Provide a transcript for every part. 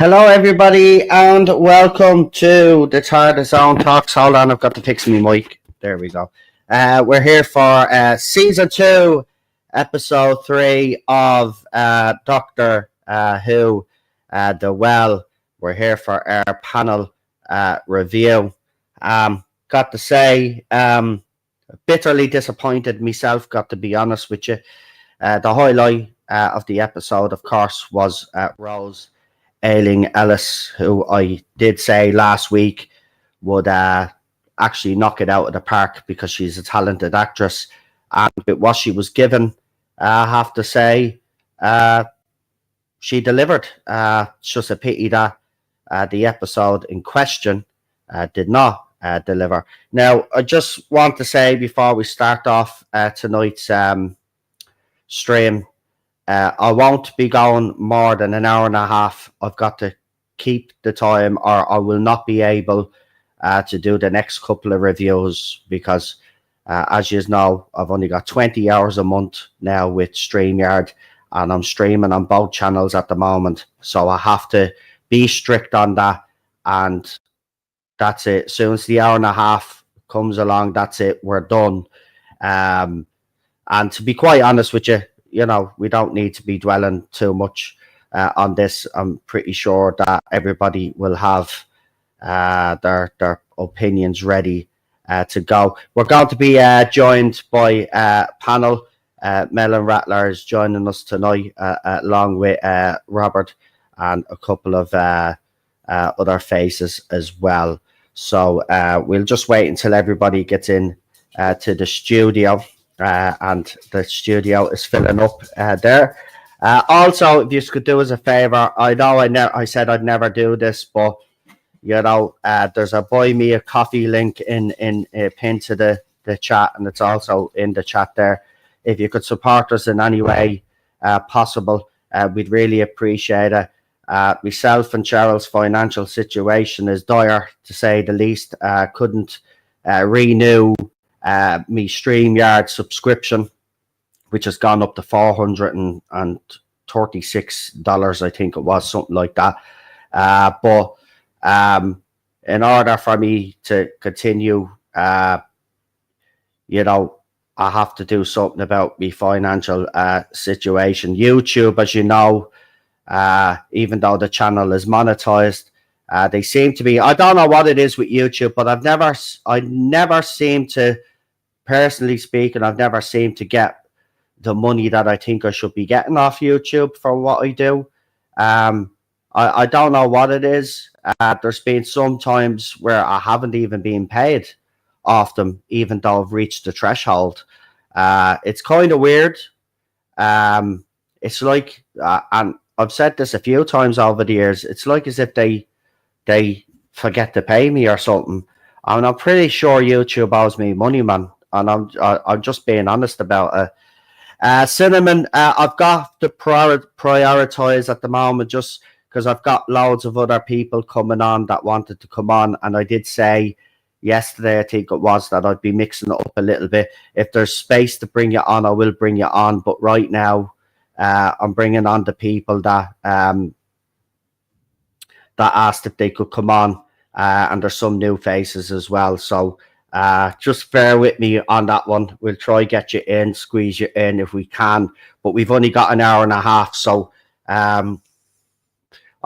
Hello, everybody, and welcome to the Tired Zone Talks. Hold on, I've got to fix my mic. There we go. We're here for season 2, episode 3 of Doctor Who. The Well. We're here for our panel review. Got to say, bitterly disappointed myself. Got to be honest with you. The highlight of the episode, of course, was Rose Ailing Ellis, who I did say last week would actually knock it out of the park because she's a talented actress. And with what she was given, I have to say, she delivered. It's just a pity that the episode in question did not deliver. Now, I just want to say before we start off tonight's stream, I won't be going more than an hour and a half. I've got to keep the time, or I will not be able to do the next couple of reviews because, as you know, I've only got 20 hours a month now with StreamYard, and I'm streaming on both channels at the moment. So I have to be strict on that, and that's it. As soon as the hour and a half comes along, that's it. We're done. And to be quite honest with you, we don't need to be dwelling too much on this. I'm pretty sure that everybody will have their opinions ready to go. We're going to be joined by panel. Melon Rattler is joining us tonight, along with Robert and a couple of other faces as well. So we'll just wait until everybody gets in to the studio. And the studio is filling up there. Also, if you could do us a favor, I know I said I'd never do this, but there's a buy me a coffee link in pinned to the chat, and it's also in the chat there. If you could support us in any way possible, we'd really appreciate it. Myself and Cheryl's financial situation is dire, to say the least. Couldn't renew me StreamYard subscription, which has gone up to $436, I think it was, something like that. But in order for me to continue, I have to do something about my financial situation. YouTube, as you know, even though the channel is monetized, they seem to be, I don't know what it is with YouTube, but I never seem to, personally speaking, I've never seemed to get the money that I think I should be getting off YouTube for what I do. I don't know what it is. There's been some times where I haven't even been paid off them, even though I've reached the threshold. It's kind of weird. It's like, and I've said this a few times over the years, it's like as if they forget to pay me or something. And I'm pretty sure YouTube owes me money, man. And I'm just being honest about it. Cinnamon, I've got to prioritize at the moment just because I've got loads of other people coming on that wanted to come on. And I did say yesterday, I think it was, that I'd be mixing it up a little bit. If there's space to bring you on, I will bring you on. But right now, I'm bringing on the people that asked if they could come on. And there's some new faces as well. So just bear with me on that one. We'll try get you in, squeeze you in if we can, but we've only got an hour and a half, so I'm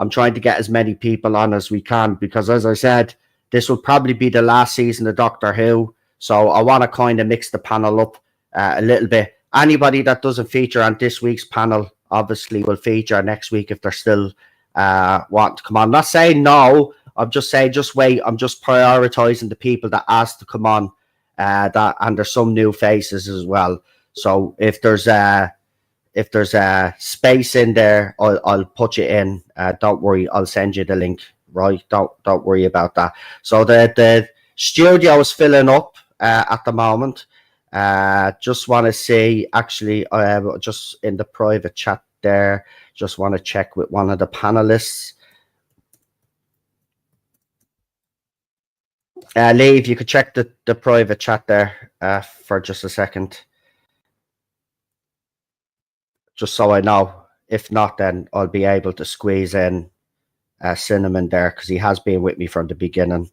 trying to get as many people on as we can because, as I said, this will probably be the last season of Doctor Who, so I want to kind of mix the panel up a little bit. Anybody that doesn't feature on this week's panel obviously will feature next week if they're still want to come on. I'm not saying no, I'm just saying just wait. I'm just prioritizing the people that asked to come on, and there's some new faces as well. So if there's a space in there, I'll put you in. Don't worry, I'll send you the link. Right? Don't worry about that. So the studio is filling up at the moment. Just want to see, actually, just in the private chat there. Just want to check with one of the panelists. Lee, if you could check the private chat there for just a second. Just so I know. If not, then I'll be able to squeeze in Cinnamon there because he has been with me from the beginning.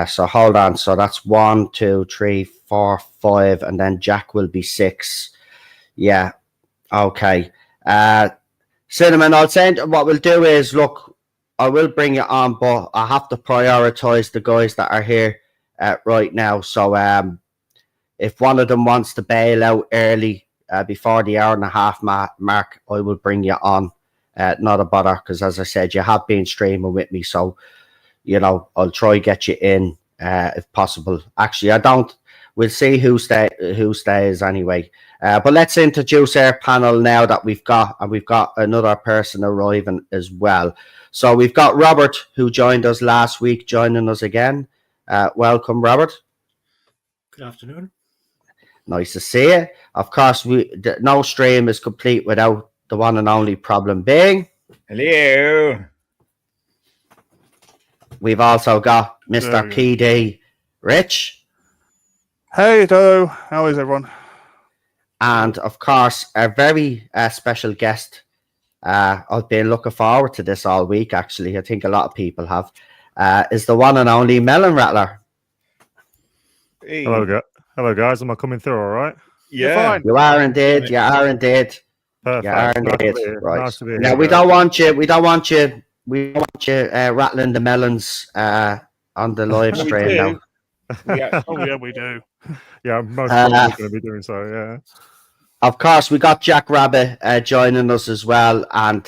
So hold on. So that's 1, 2, 3, 4, 5, and then Jack will be 6. Yeah. Okay. Cinnamon, I'll send. What we'll do is look. I will bring you on, but I have to prioritize the guys that are here right now. So if one of them wants to bail out early before the hour and a half mark, I will bring you on. Not a bother, because as I said, you have been streaming with me, so I'll try get you in if possible. Actually, I don't. We'll see who stays anyway. But let's introduce our panel now that we've got another person arriving as well. So we've got Robert, who joined us last week, joining us again. Welcome, Robert. Good afternoon. Nice to see you. Of course, no stream is complete without the one and only Problem being. Hello. We've also got Mr. PD Rich. Hey, hello. How is everyone? And of course, a very special guest. I've been looking forward to this all week, actually. I think a lot of people have. Is the one and only Melon Rattler. Hey. Hello, guys. Am I coming through all right? Yeah. You are indeed. You are indeed. Perfect. You are indeed. Right. Nice to be here. Now, we don't want you rattling the melons on the live stream now. Yeah. Oh, yeah, we do. Yeah, most probably going to be doing so, yeah. Of course, we got Jack Rabbit joining us as well, and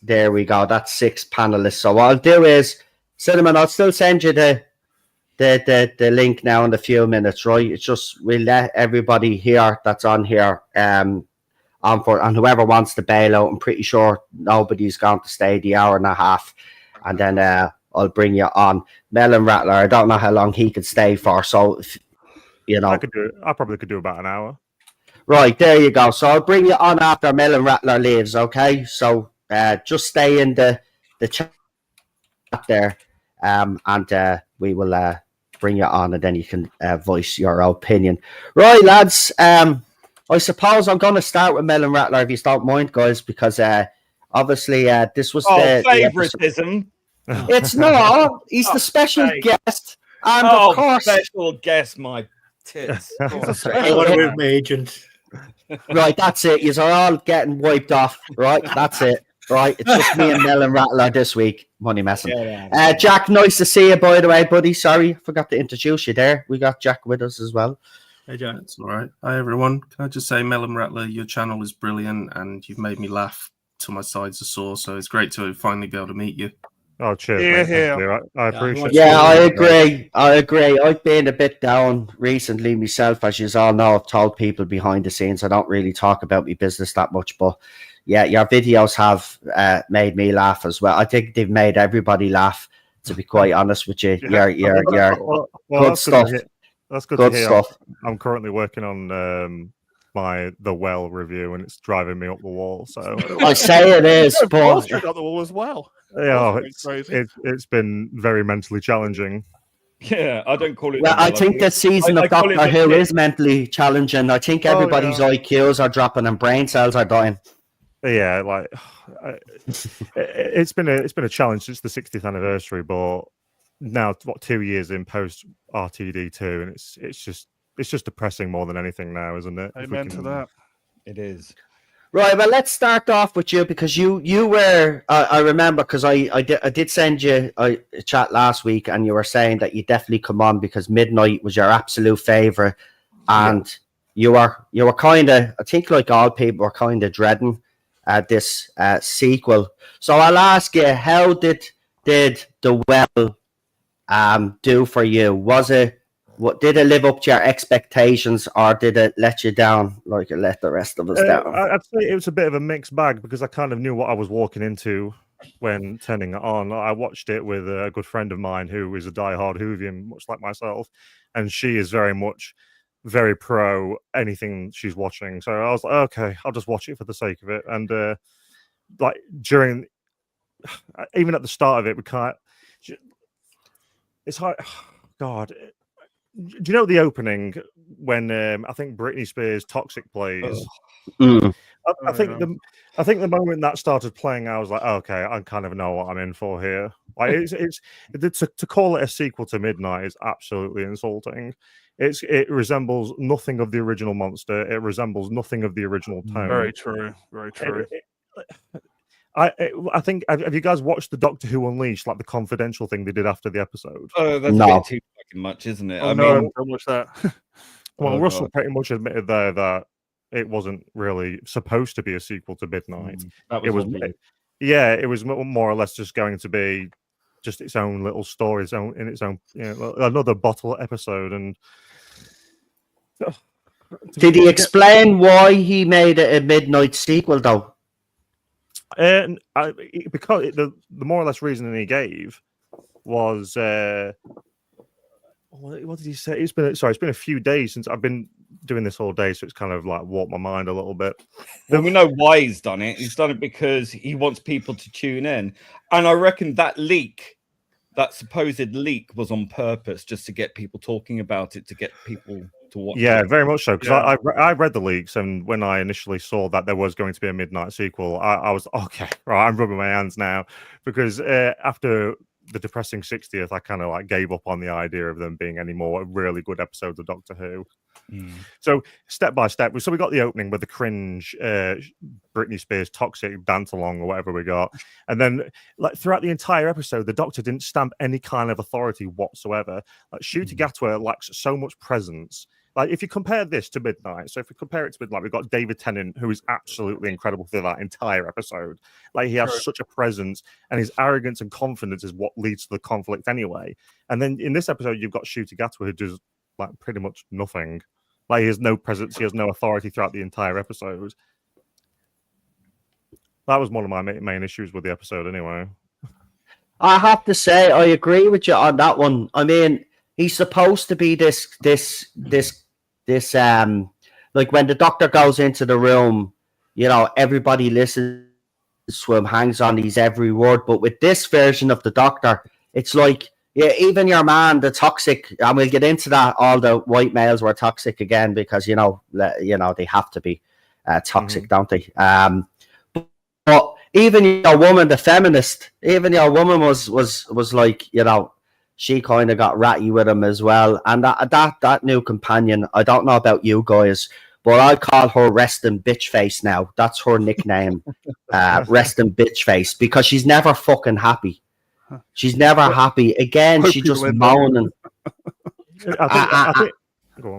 there we go, that's 6 panelists. So what I'll do is, Cinnamon, I'll still send you the link now in a few minutes, right? It's just, we'll let everybody here that's on here and whoever wants to bail out. I'm pretty sure nobody's going to stay the hour and a half, and then I'll bring you on. Melon Rattler, I don't know how long he could stay for, so I probably could do about an hour. Right, there you go. So I'll bring you on after Melon Rattler leaves, okay? So just stay in the chat there, and we will bring you on, and then you can voice your opinion. Right, lads, I suppose I'm going to start with Melon Rattler, if you don't mind, guys, because obviously this was the favoritism. It's not. He's the special guest. And of course, special guest, my tits. I want to move my agent. Right, that's it. You're all getting wiped off. Right, that's it. Right, it's just me and Melon Rattler this week. Money messing. Yeah. Jack, nice to see you, by the way, buddy. Sorry, I forgot to introduce you there. We got Jack with us as well. Hey, Jack. It's all right. Hi, everyone. Can I just say, Melon Rattler, your channel is brilliant, and you've made me laugh till my sides are sore. So it's great to finally be able to meet you. Oh, cheers. Yeah. I appreciate it. Yeah, I agree. I've been a bit down recently myself, as you all know. I've told people behind the scenes I don't really talk about my business that much, but yeah, your videos have made me laugh as well. I think they've made everybody laugh, to be quite honest with you. You're good stuff. That's good to hear. Stuff. I'm currently working on the Well review, and it's driving me up the wall. So I say it is, but up the wall as well. Yeah, it's been very mentally challenging. Yeah, I don't call it. Well, I think the season of Doctor Who is mentally challenging. I think everybody's IQs are dropping and brain cells are dying. Yeah, like it's been a challenge since the 60th anniversary, but now 2 years in post RTD2, and it's just depressing more than anything now, isn't it? Amen to that. It is. Right, well, let's start off with you, because you were, I remember, because I did send you a chat last week, and you were saying that you definitely come on because Midnight was your absolute favourite, and you were kind of, I think like all people were kind of dreading this sequel. So I'll ask you, how did The Well do for you? Did it live up to your expectations, or did it let you down like it let the rest of us down? I'd say it was a bit of a mixed bag, because I kind of knew what I was walking into when turning it on. I watched it with a good friend of mine who is a diehard Whovian, much like myself, and she is very pro anything she's watching. So I was like, okay, I'll just watch it for the sake of it. And like even at the start of it, it's hard. God. Do you know the opening when I think Britney Spears' Toxic plays? I think the moment that started playing, I was like, okay, I kind of know what I'm in for here. Like it's to call it a sequel to Midnight is absolutely insulting. It resembles nothing of the original monster. It resembles nothing of the original tone. Very true. Very true. I think have you guys watched the Doctor Who Unleashed, like the confidential thing they did after the episode? Oh, that's No. a bit too fucking much, isn't it? Oh, I no, mean, don't watch that. Well, Oh, Russell God. pretty much admitted there that it wasn't really supposed to be a sequel to Midnight. that It was, all me. yeah, it was more or less just going to be just its own little story, its own another bottle episode. And Did he explain why he made it a Midnight sequel, though? And because the more or less reasoning he gave was what did he say? It's been a few days since I've been doing this all day, so it's kind of like warped my mind a little bit. Well, we know why he's done it. He's done it because he wants people to tune in, and I reckon that supposed leak, was on purpose, just to get people talking about it, to get people to watch. Yeah, it. very much so. Because Yeah. I read the leaks, and when I initially saw that there was going to be a Midnight sequel, I was okay. Right, I'm rubbing my hands now because after the depressing 60th, I kind of like gave up on the idea of them being any more really good episodes of Doctor Who. So step by step, we got the opening with the cringe Britney Spears toxic dance along or whatever we got, and then like throughout the entire episode, the Doctor didn't stamp any kind of authority whatsoever. Like Ncuti Gatwa lacks so much presence. Like if you compare this to Midnight, so if we compare it to Midnight, we've got David Tennant, who is absolutely incredible through that entire episode. Like he has such a presence, and his arrogance and confidence is what leads to the conflict anyway. And then in this episode, you've got Ncuti Gatwa, who does like pretty much nothing. Like he has no presence, he has no authority throughout the entire episode. That was one of my main issues with the episode, anyway. I have to say, I agree with you on that one. I mean, he's supposed to be this like when the Doctor goes into the room, you know, everybody listens to him, hangs on his every word. But with this version of the Doctor, it's like, yeah, even your man, the toxic, and we'll get into that. All the white males were toxic again because you know they have to be toxic, don't they? But even your woman, the feminist, even your woman was like, you know, she kind of got ratty with him as well. And that new companion, I don't know about you guys, but I call her Resting Bitch Face now. That's her nickname, Resting Bitch Face, because she's never fucking happy. She's never happy. Again, she just moaning. I think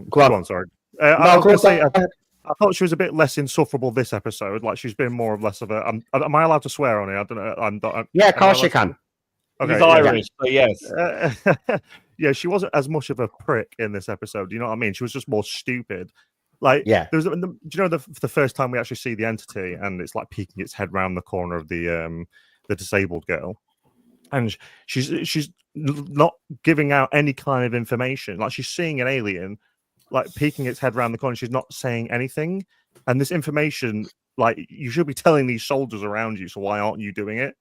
go on, sorry. I was going to say, I thought she was a bit less insufferable this episode. Like she's been more or less of a. Am I allowed to swear on it? I don't know. Yeah, of course you can. Okay, he's Irish, so yes. Yeah, she wasn't as much of a prick in this episode. You know what I mean? She was just more stupid. Like, yeah. Do you know the first time we actually see the entity, and it's like peeking its head round the corner of the disabled girl, and she's not giving out any kind of information. Like she's seeing an alien, like peeking its head around the corner. She's not saying anything, and this information, like you should be telling these soldiers around you. So why aren't you doing it?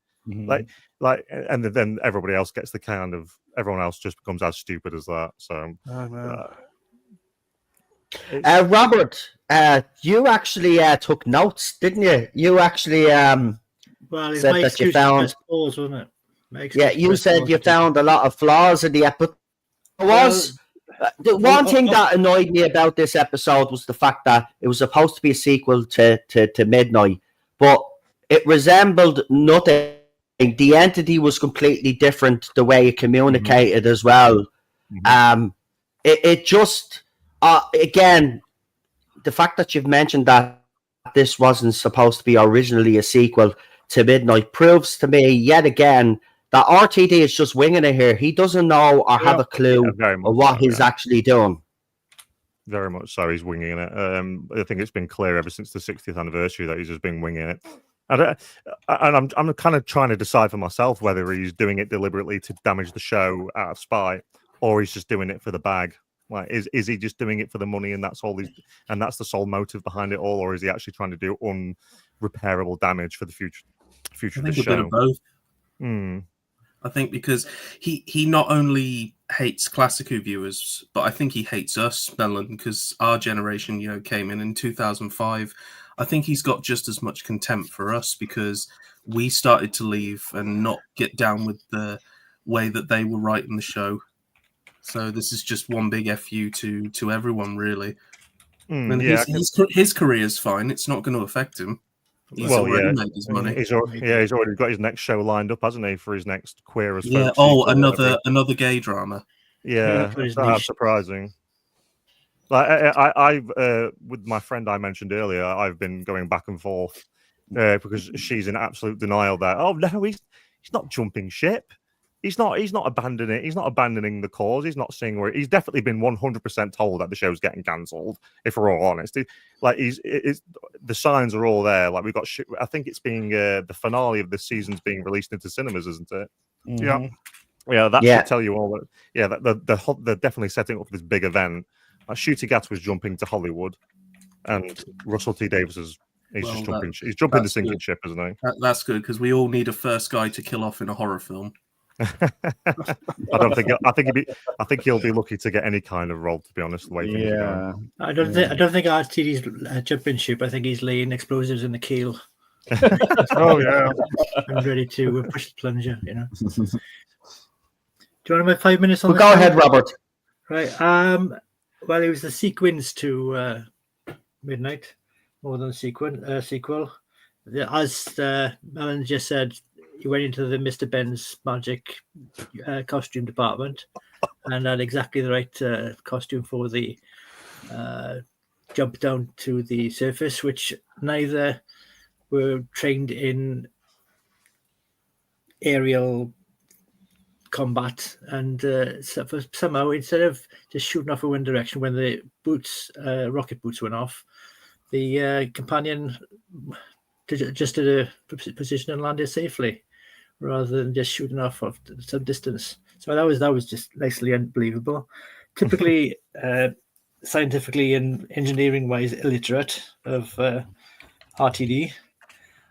Like, and then everybody else gets the kind of everyone else just becomes as stupid as that. So, Robert, you actually took notes, didn't you? You actually well, said that you found flaws, wasn't it? Yeah, you said you found a lot of flaws in the episode. The one thing that annoyed me about this episode was the fact that it was supposed to be a sequel to Midnight, but it resembled nothing. The entity was completely different, the way it communicated as well. It just, again, the fact that you've mentioned that this wasn't supposed to be originally a sequel to Midnight proves to me yet again that RTD is just winging it here. He doesn't know or have a clue of what he's actually doing. Very much so. He's winging it. I think it's been clear ever since the 60th anniversary that he's just been winging it. And I'm kind of trying to decide for myself whether he's doing it deliberately to damage the show out of spite, or he's just doing it for the bag. Like, is he just doing it for the money, and that's all and that's the sole motive behind it all, or is he actually trying to do unrepairable damage for the future of the show? A bit of both. I think because he not only hates classic Who viewers, but I think he hates us, Melon, because our generation, came in 2005. I think he's got just as much contempt for us because we started to leave and not get down with the way that they were writing the show. So this is just one big FU to everyone, really. And his career's fine. It's not going to affect him. He's already made his money. He's already got his next show lined up, hasn't he, for his next Queer as Folk Yeah. sequel, Another gay drama. Yeah, that's surprising. Like I've with my friend I mentioned earlier, I've been going back and forth because she's in absolute denial that no, he's not jumping ship. He's not abandoning it. He's not abandoning the cause. He's not saying where he's definitely been 100% told that the show's getting cancelled. If we're all honest, the signs are all there. Like we've got, I think it's being the finale of the season's being released into cinemas, isn't it? Yeah, that should tell you all that. Yeah, they're definitely setting up this big event. Shooty Gat was jumping to Hollywood, and Russell T Davies he's jumping the sinking ship, isn't he? That's good because we all need a first guy to kill off in a horror film. I think he'll be lucky to get any kind of role, to be honest. The way things are going. I don't think RTD's jumping ship. I think he's laying explosives in the keel. Oh yeah, I'm ready to push the plunger. You know. Do you want my 5 minutes on? Go ahead, Robert. Right. Well, it was the sequence to Midnight, more than a sequel. As Alan just said, he went into the Mr. Ben's magic costume department and had exactly the right costume for the jump down to the surface, which neither were trained in aerial combat. And somehow, instead of just shooting off in one direction when the rocket boots went off, the companion just did a position and landed safely, rather than just shooting off of some distance. So that was just nicely unbelievable. Typically, scientifically and engineering-wise illiterate of RTD.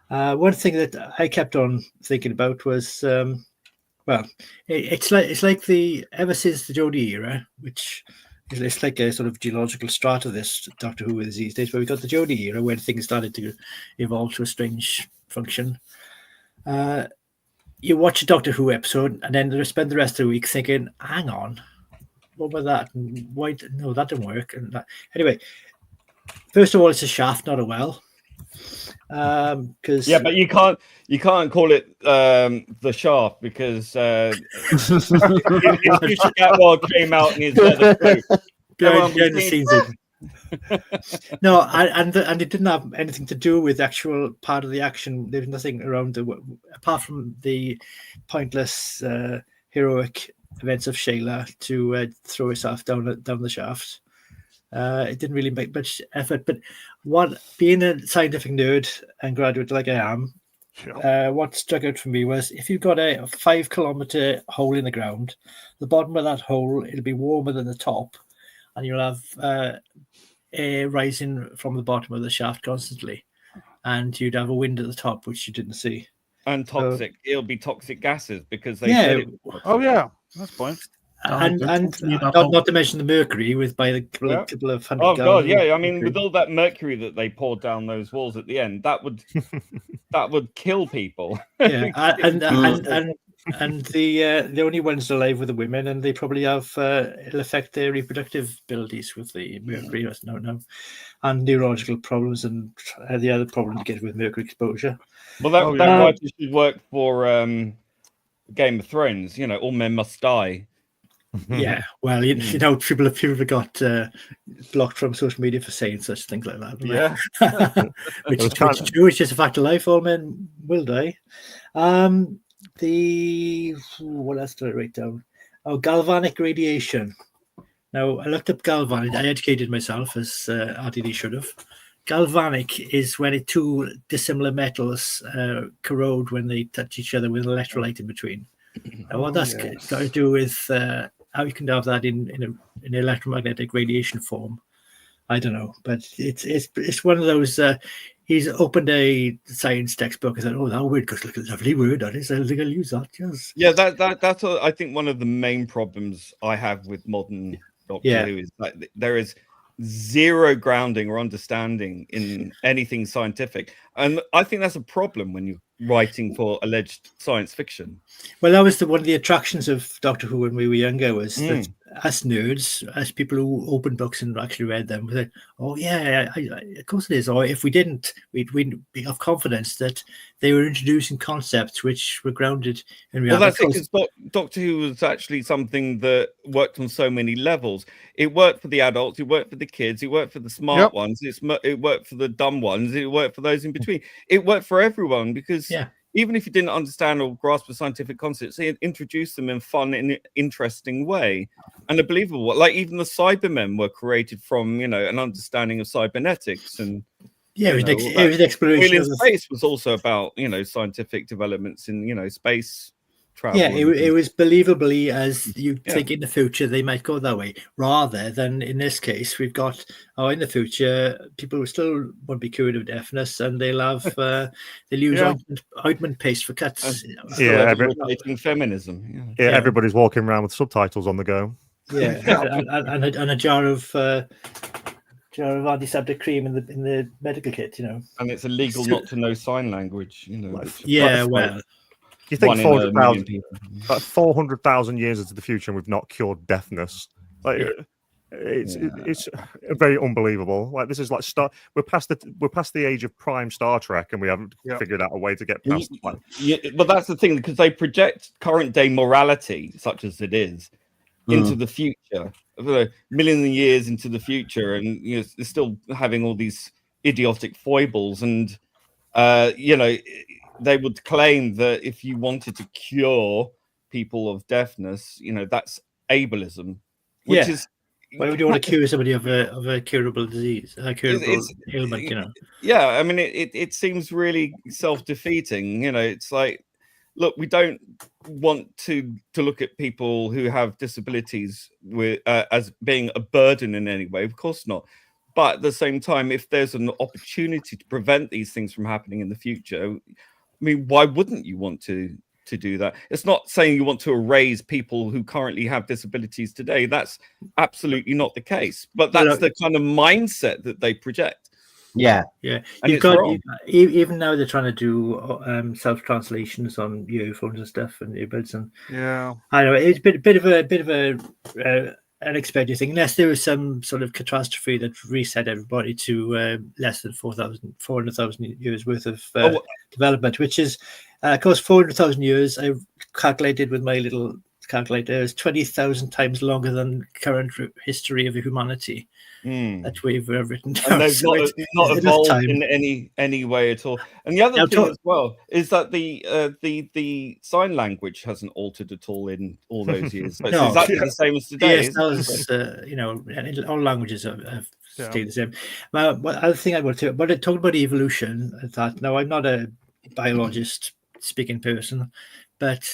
One thing that I kept on thinking about was, it's like ever since the Jodie era, which it's like a sort of geological strata of this Doctor Who is these days, but we got the Jodie era when things started to evolve to a strange function. You watch a Doctor Who episode and then spend the rest of the week thinking, hang on, what was that? And why? No, that didn't work. And anyway, first of all, it's a shaft, not a well. Because but you can't call it the shaft because if Gatward came out and he's behind the scenes. No, and it didn't have anything to do with the actual part of the action. There's nothing around apart from the pointless heroic events of Shayla to throw herself down the shaft. It didn't really make much effort, but being a scientific nerd and graduate like I am, what struck out for me was if you've got a 5 kilometer hole in the ground, the bottom of that hole, it'll be warmer than the top, and you'll have air rising from the bottom of the shaft constantly, and you'd have a wind at the top, which you didn't see. And toxic, it'll be toxic gases because they said it. Oh yeah, that's point. And not to mention the mercury by the couple of hundred. Oh god, yeah. I mean, with all that mercury that they poured down those walls at the end, that would kill people. Yeah, and the only ones alive were the women, and they probably have it'll affect their reproductive abilities with the mercury. No, and neurological problems and the other problem to get with mercury exposure. Well, that why you should work for Game of Thrones. You know, all men must die. Yeah, well, you know, people have got blocked from social media for saying such things like that. Yeah, which is true. It's just a fact of life. All men will die. What else did I write down? Oh, galvanic radiation. Now, I looked up galvanic. I educated myself, as RTD should have. Galvanic is when two dissimilar metals corrode when they touch each other with an electrolyte in between. Now, what that's got to do with how you can have that in electromagnetic radiation form, I don't know. But it's one of those. He's opened a science textbook and said, "Oh, that word goes like a lovely word. That is, I think I'll use that." Yes. Yeah, that's I think one of the main problems I have with modern Doctor Who is that there is zero grounding or understanding in anything scientific. And I think that's a problem when you're writing for alleged science fiction. Well, that was one of the attractions of Doctor Who when we were younger, was that us nerds, as people who opened books and actually read them, we said, oh yeah, of course it is. Or if we didn't, we'd have confidence that they were introducing concepts which were grounded in reality. Well, that's it, because Doctor Who was actually something that worked on so many levels. It worked for the adults, it worked for the kids, it worked for the smart ones, it worked for the dumb ones, it worked for those in between. It worked for everyone, because even if you didn't understand or grasp the scientific concepts, they introduced them in fun and interesting way and a believable. Like even the Cybermen were created from, an understanding of cybernetics, and it was an exploration. Alien Space was also about scientific developments in space travel. Yeah, it was believably as you think in the future they might go that way, rather than in this case we've got in the future people will still won't be cured of deafness, and they'll have they'll use ointment paste for cuts. Feminism. Everybody's walking around with subtitles on the go. And a jar of antiseptic cream in the medical kit, And it's illegal not to know sign language, well. Do you think 400,000 years into the future and we've not cured deafness? It's very unbelievable. Like this is like we're past the age of prime Star Trek, and we haven't figured out a way to get past. But that's the thing, because they project current day morality, such as it is, into the future, millions of years into the future, and they're still having all these idiotic foibles, and they would claim that if you wanted to cure people of deafness, that's ableism, which is. Why would you want to cure somebody of a curable disease, a curable ailment? Yeah, I mean, it seems really self-defeating. It's like, look, we don't want to look at people who have disabilities as being a burden in any way. Of course not. But at the same time, if there's an opportunity to prevent these things from happening in the future, I mean, why wouldn't you want to do that? It's not saying you want to erase people who currently have disabilities today. That's absolutely not the case. But that's the kind of mindset that they project. Yeah. You've got even now they're trying to do self translations on earphones and stuff and earbuds, and I know it's a bit of a unexpected thing, unless there was some sort of catastrophe that reset everybody to less than 400,000 years worth of development, which is, of course, 400,000 years. I calculated with my little calculator is 20,000 times longer than current history of humanity that we've written down. And they've not evolved in any way at all. And the other thing as well is that the sign language hasn't altered at all in all those years. So it's exactly the same as today. Yes, all languages have stayed the same. Well, other thing I want to talk about evolution. Now, I'm not a biologist speaking person, but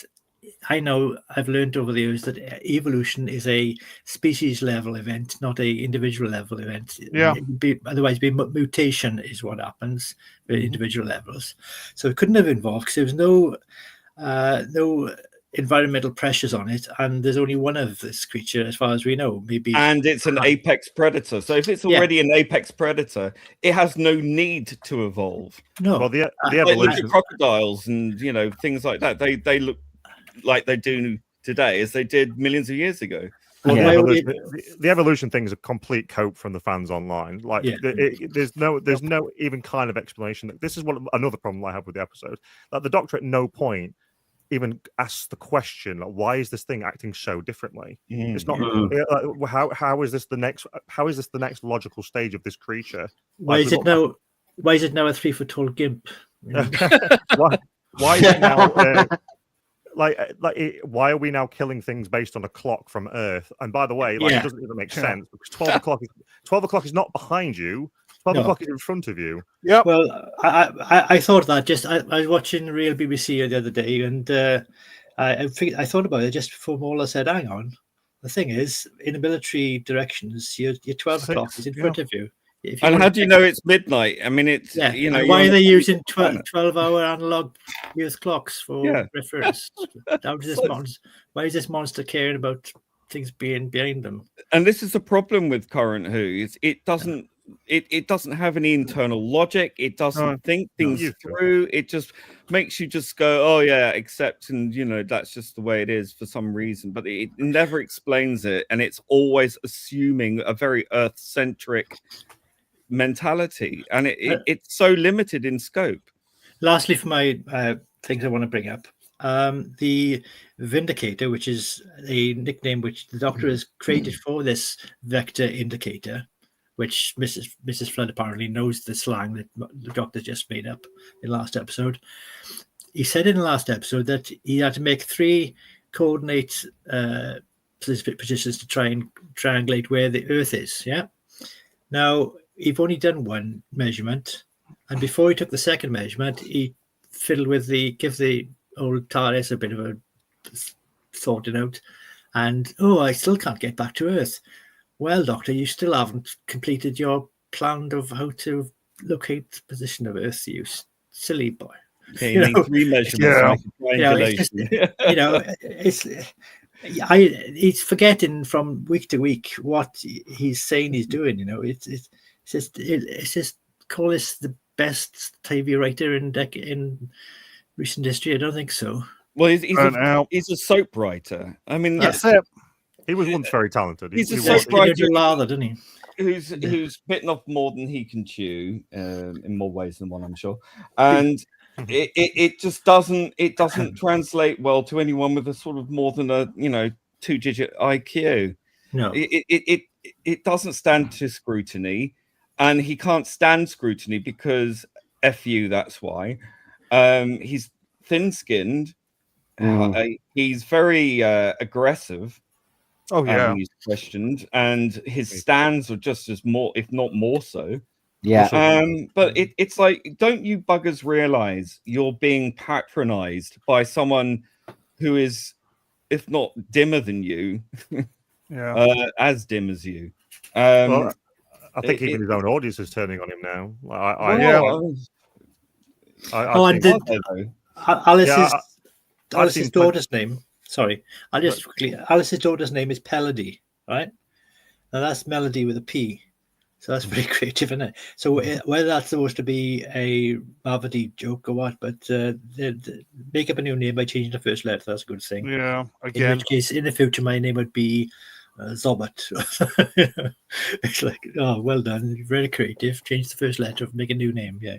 I know I've learned over the years that evolution is a species level event, not a individual level event. Otherwise, mutation is what happens at individual levels. So it couldn't have involved, because there was no environmental pressures on it, and there's only one of this creature, as far as we know. And it's an apex predator. So if it's already an apex predator, it has no need to evolve. No, well, the evolution, crocodiles and things like that. They look like they do today as they did millions of years ago. Well, the evolution thing is a complete cope from the fans online. Like there's no even kind of explanation. This is another problem I have with the episode. Like the Doctor at no point even asks the question, like, why is this thing acting so differently? It's not how is this the next logical stage of this creature? Why is it now a 3-foot tall gimp? Why is it now why are we now killing things based on a clock from Earth? And by the way, it doesn't even make sense, because 12 o'clock is not behind you. 12 o'clock is in front of you. Yeah. Well, I thought that I was watching Real BBC the other day, and I thought about it just before Mola said, "Hang on." The thing is, in the military directions, your 12 o'clock is in front of you. And how do you know it's midnight? I mean, it's why are they using 12-hour analog youth clocks for reference? Down to this monster. Why is this monster caring about things being behind them. And this is the problem with current Who. Is it doesn't it doesn't have any internal logic. It doesn't No, think things you do. through. It just makes you just go, oh yeah, accept, and that's just the way it is for some reason. But it never explains it, and it's always assuming a very Earth-centric mentality, and it's so limited in scope. Lastly, for my things I want to bring up, the Vindicator, which is a nickname which the Doctor has created for this Vector indicator, which Mrs. Flood apparently knows the slang that the Doctor just made up in the last episode. He said in the last episode that he had to make 3 coordinate positions to try and triangulate where the Earth is. Yeah. Now, he've only done 1 measurement, and before he took the second measurement, he fiddled with give the old TARDIS a bit of a sorting out, and I still can't get back to Earth. Well, Doctor, you still haven't completed your plan of how to locate the position of Earth, you silly boy. Okay, you need 3 measurements. He's forgetting from week to week what he's saying he's doing. It's just call this the best TV writer in recent history. I don't think so. Well, he's a soap writer. I mean, That's it. He was once very talented. He's a He soap writer did rather, didn't he? who's bitten off more than he can chew, in more ways than one, I'm sure. And it just doesn't translate well to anyone with a sort of more than a 2-digit IQ. No. It doesn't stand to scrutiny, and he can't stand scrutiny because FU, that's why. He's thin-skinned. He's very aggressive. Oh yeah. He's questioned, and his stands are just as more, if not more so. Yeah. But it's like, don't you buggers realize you're being patronized by someone who is, if not dimmer than you, as dim as you? Well, I think even his own audience is turning on him now. Alice's daughter's name. Sorry, I'll just quickly. Alice's daughter's name is Pelody, right? Now that's Melody with a P, so that's pretty creative, isn't it? So whether that's supposed to be a Marvity joke or what, but make up a new name by changing the first letter. That's a good thing. Yeah. In Again. which case, in the future, my name would be Zobbert. It's like, oh, well done, very creative. Change the first letter, make a new name. Yeah.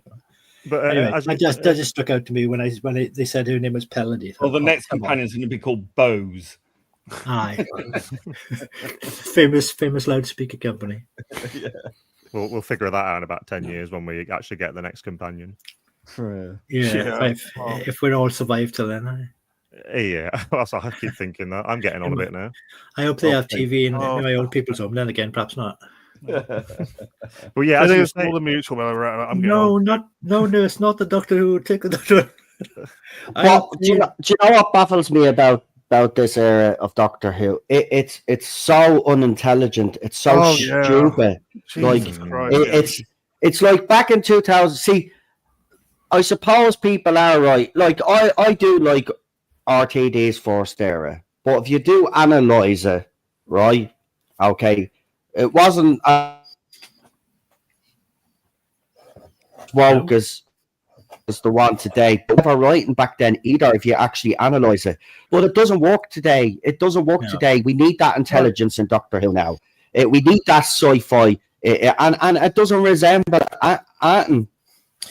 But Anyway, that just struck out to me when they said her name was Pelody. Well, the next companion's going to be called Bose. Aye, famous loudspeaker company. Yeah. We'll figure that out in about 10 years when we actually get the next companion. If we all survive till then. Yeah, I keep thinking that. I'm getting on a bit now. I hope they have TV in my old people's home. Then again, perhaps not. But yeah, I as think you it's say, all the mutual. I'm getting No, on. no, it's not the Doctor Who. Take the Doctor. Well, do you know what baffles me about this era of Doctor Who? It's so unintelligent. It's so stupid. Jesus Christ, It's like back in 2000. See, I suppose people are right. Like I do like RTD's first era, but if you do analyze it, right? Okay, it wasn't woke as the one today. But never writing back then either, if you actually analyze it. But it doesn't work today. It doesn't work today. We need that intelligence in Doctor Who now. We need that sci-fi, and it doesn't resemble Atom.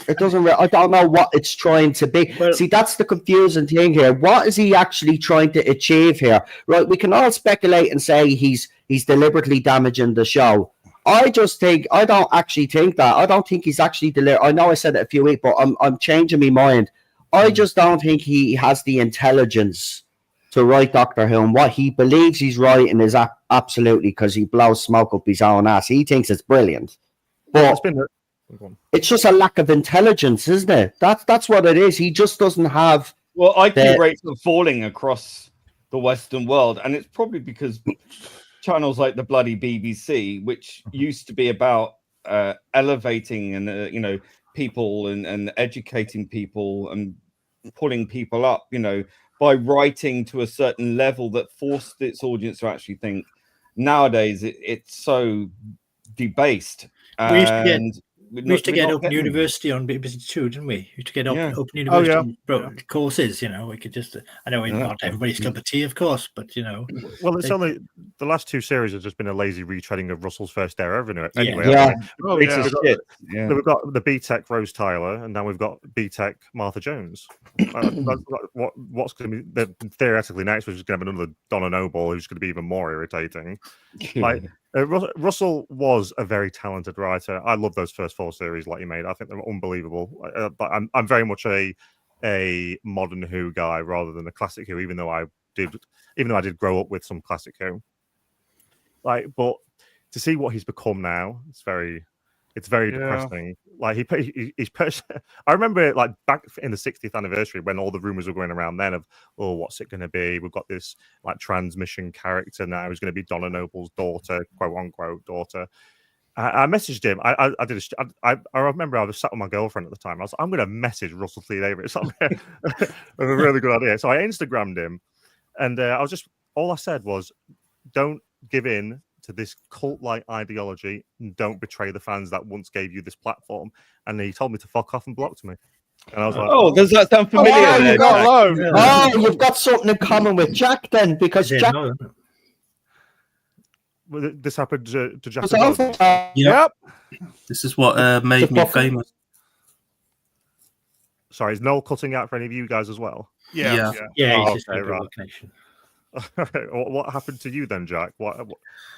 It doesn't. I don't know what it's trying to be. Well, see, that's the confusing thing here. What is he actually trying to achieve here? Right, we can all speculate and say he's deliberately damaging the show. I don't actually think that. I don't think he's actually I know I said it a few weeks, but I'm changing my mind. I just don't think he has the intelligence to write Doctor Who, and what he believes he's writing is absolutely because he blows smoke up his own ass. He thinks it's brilliant, but it's just a lack of intelligence, isn't it? That's what it is. He just doesn't have. Well, IQ rates are falling across the Western world, and it's probably because channels like the bloody BBC, which used to be about elevating and people and educating people and pulling people up, by writing to a certain level that forced its audience to actually think. Nowadays, it's so debased. We used to get Open University on BBC Two, didn't we? We used to get Open University courses. We could just. I know not everybody's cup of tea, of course, but Well, it's only the last two series have just been a lazy retreading of Russell's first era, anyway. We've got the B-Tech Rose Tyler, and now we've got B-Tech Martha Jones. What's going to be theoretically next? We're just going to have another Donna Noble, who's going to be even more irritating. Russell was a very talented writer. I love those first 4 series like you made. I think they're unbelievable. But I'm very much a modern Who guy rather than a classic Who, even though I did grow up with some classic Who. But to see what he's become now, it's very depressing. He's I remember back in the 60th anniversary when all the rumors were going around then of, what's it going to be? We've got this transmission character now who's going to be Donna Noble's daughter, quote unquote daughter. I messaged him. I remember I was sat with my girlfriend at the time. I was like, I'm going to message Russell T Davies. It was a really good idea. So I Instagrammed him, and all I said was, don't give in to this cult-like ideology, and don't betray the fans that once gave you this platform. And he told me to fuck off and blocked me. And I was like, does that sound familiar? You've got something in common with Jack then, because Jack. This happened to Jack. Yep. This is what made me famous. Sorry, is Noel cutting out for any of you guys as well? Yeah. He's just location. What happened to you then, Jack? What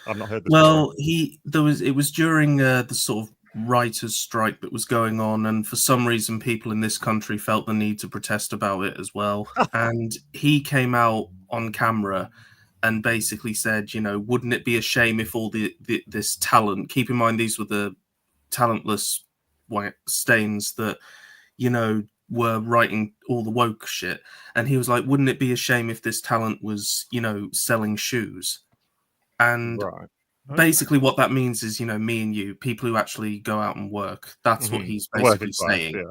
I've not heard this. Well, it was during the sort of writers' strike that was going on, and for some reason, people in this country felt the need to protest about it as well. And he came out on camera and basically said, wouldn't it be a shame if all this talent? Keep in mind, these were the talentless white stains that were writing all the woke shit, and he was like, wouldn't it be a shame if this talent was selling shoes? And basically what that means is me and you, people who actually go out and work, that's what he's basically saying.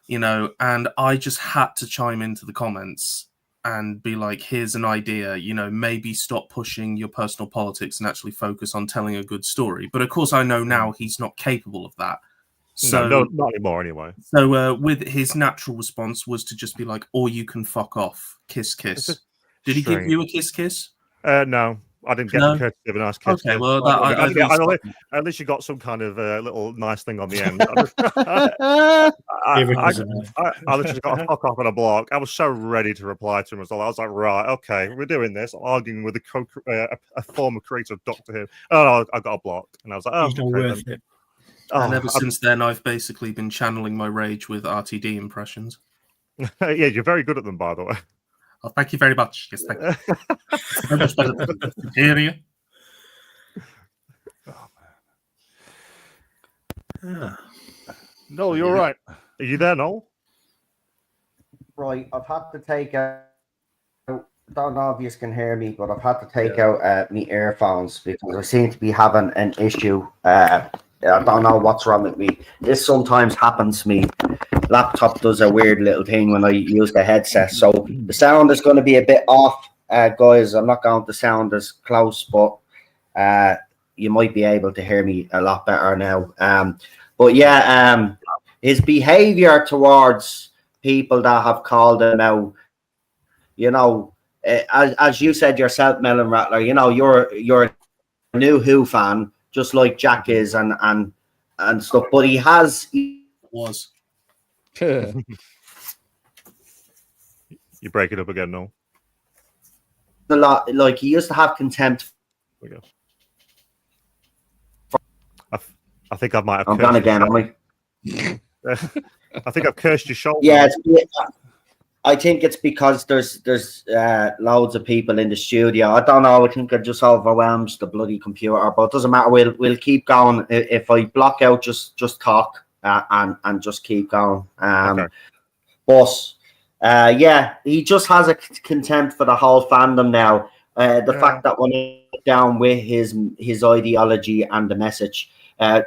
And I just had to chime into the comments and be like, here's an idea, maybe stop pushing your personal politics and actually focus on telling a good story. But of course I know now he's not capable of that. So no, not anymore anyway. So with his natural response was to just be like, or you can fuck off. Kiss, kiss. Did he give you a kiss, kiss? No, I didn't get the courtesy of a nice kiss. Okay, well, at least you got some kind of little nice thing on the end. I literally got a fuck off on a block. I was so ready to reply to him as well. I was like, right, okay, we're doing this. Arguing with a former creator of Doctor Who. Oh, no, I got a block. And I was like, oh, he's not worth it. And ever since then, I've basically been channeling my rage with RTD impressions. Yeah, you're very good at them, by the way. Oh, thank you very much. Yes, thank you. Superior. Noel, you're right. Are you there, Noel? Right, I've had to take out. Don't know if you can hear me, but I've had to take out my earphones because I seem to be having an issue. I don't know what's wrong with me. This sometimes happens to me. Laptop does a weird little thing when I use the headset. So the sound is going to be a bit off, guys. I'm not going to sound as close, but you might be able to hear me a lot better now. But yeah, his behavior towards people that have called him out, as you said yourself, Melon Rattler, you're a new Who fan, just like Jack is and stuff. But he was. You break it up again, Noel. A lot, like he used to have contempt. There we go. I think I might have. I'm gone again, am I? I think I've cursed your shoulder. Yeah, I think it's because there's loads of people in the studio. I don't know. I think it just overwhelms the bloody computer, but it doesn't matter. We'll keep going. If I block out, just talk and just keep going. Okay. But yeah, he just has a contempt for the whole fandom now. The fact that when he down with his ideology and the message.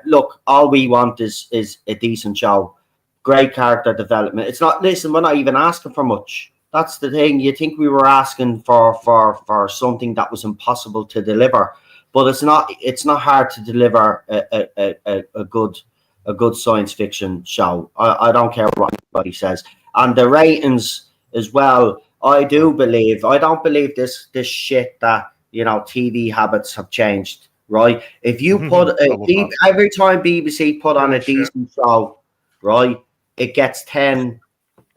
Look, all we want is a decent show, great character development. It's not. Listen, we're not even asking for much. That's the thing. You think we were asking for something that was impossible to deliver, but it's not. It's not hard to deliver a good science fiction show. I don't care what anybody says, and the ratings as well. I don't believe this shit that TV habits have changed. Right? If you put every time BBC put on a decent show, right, it gets 10,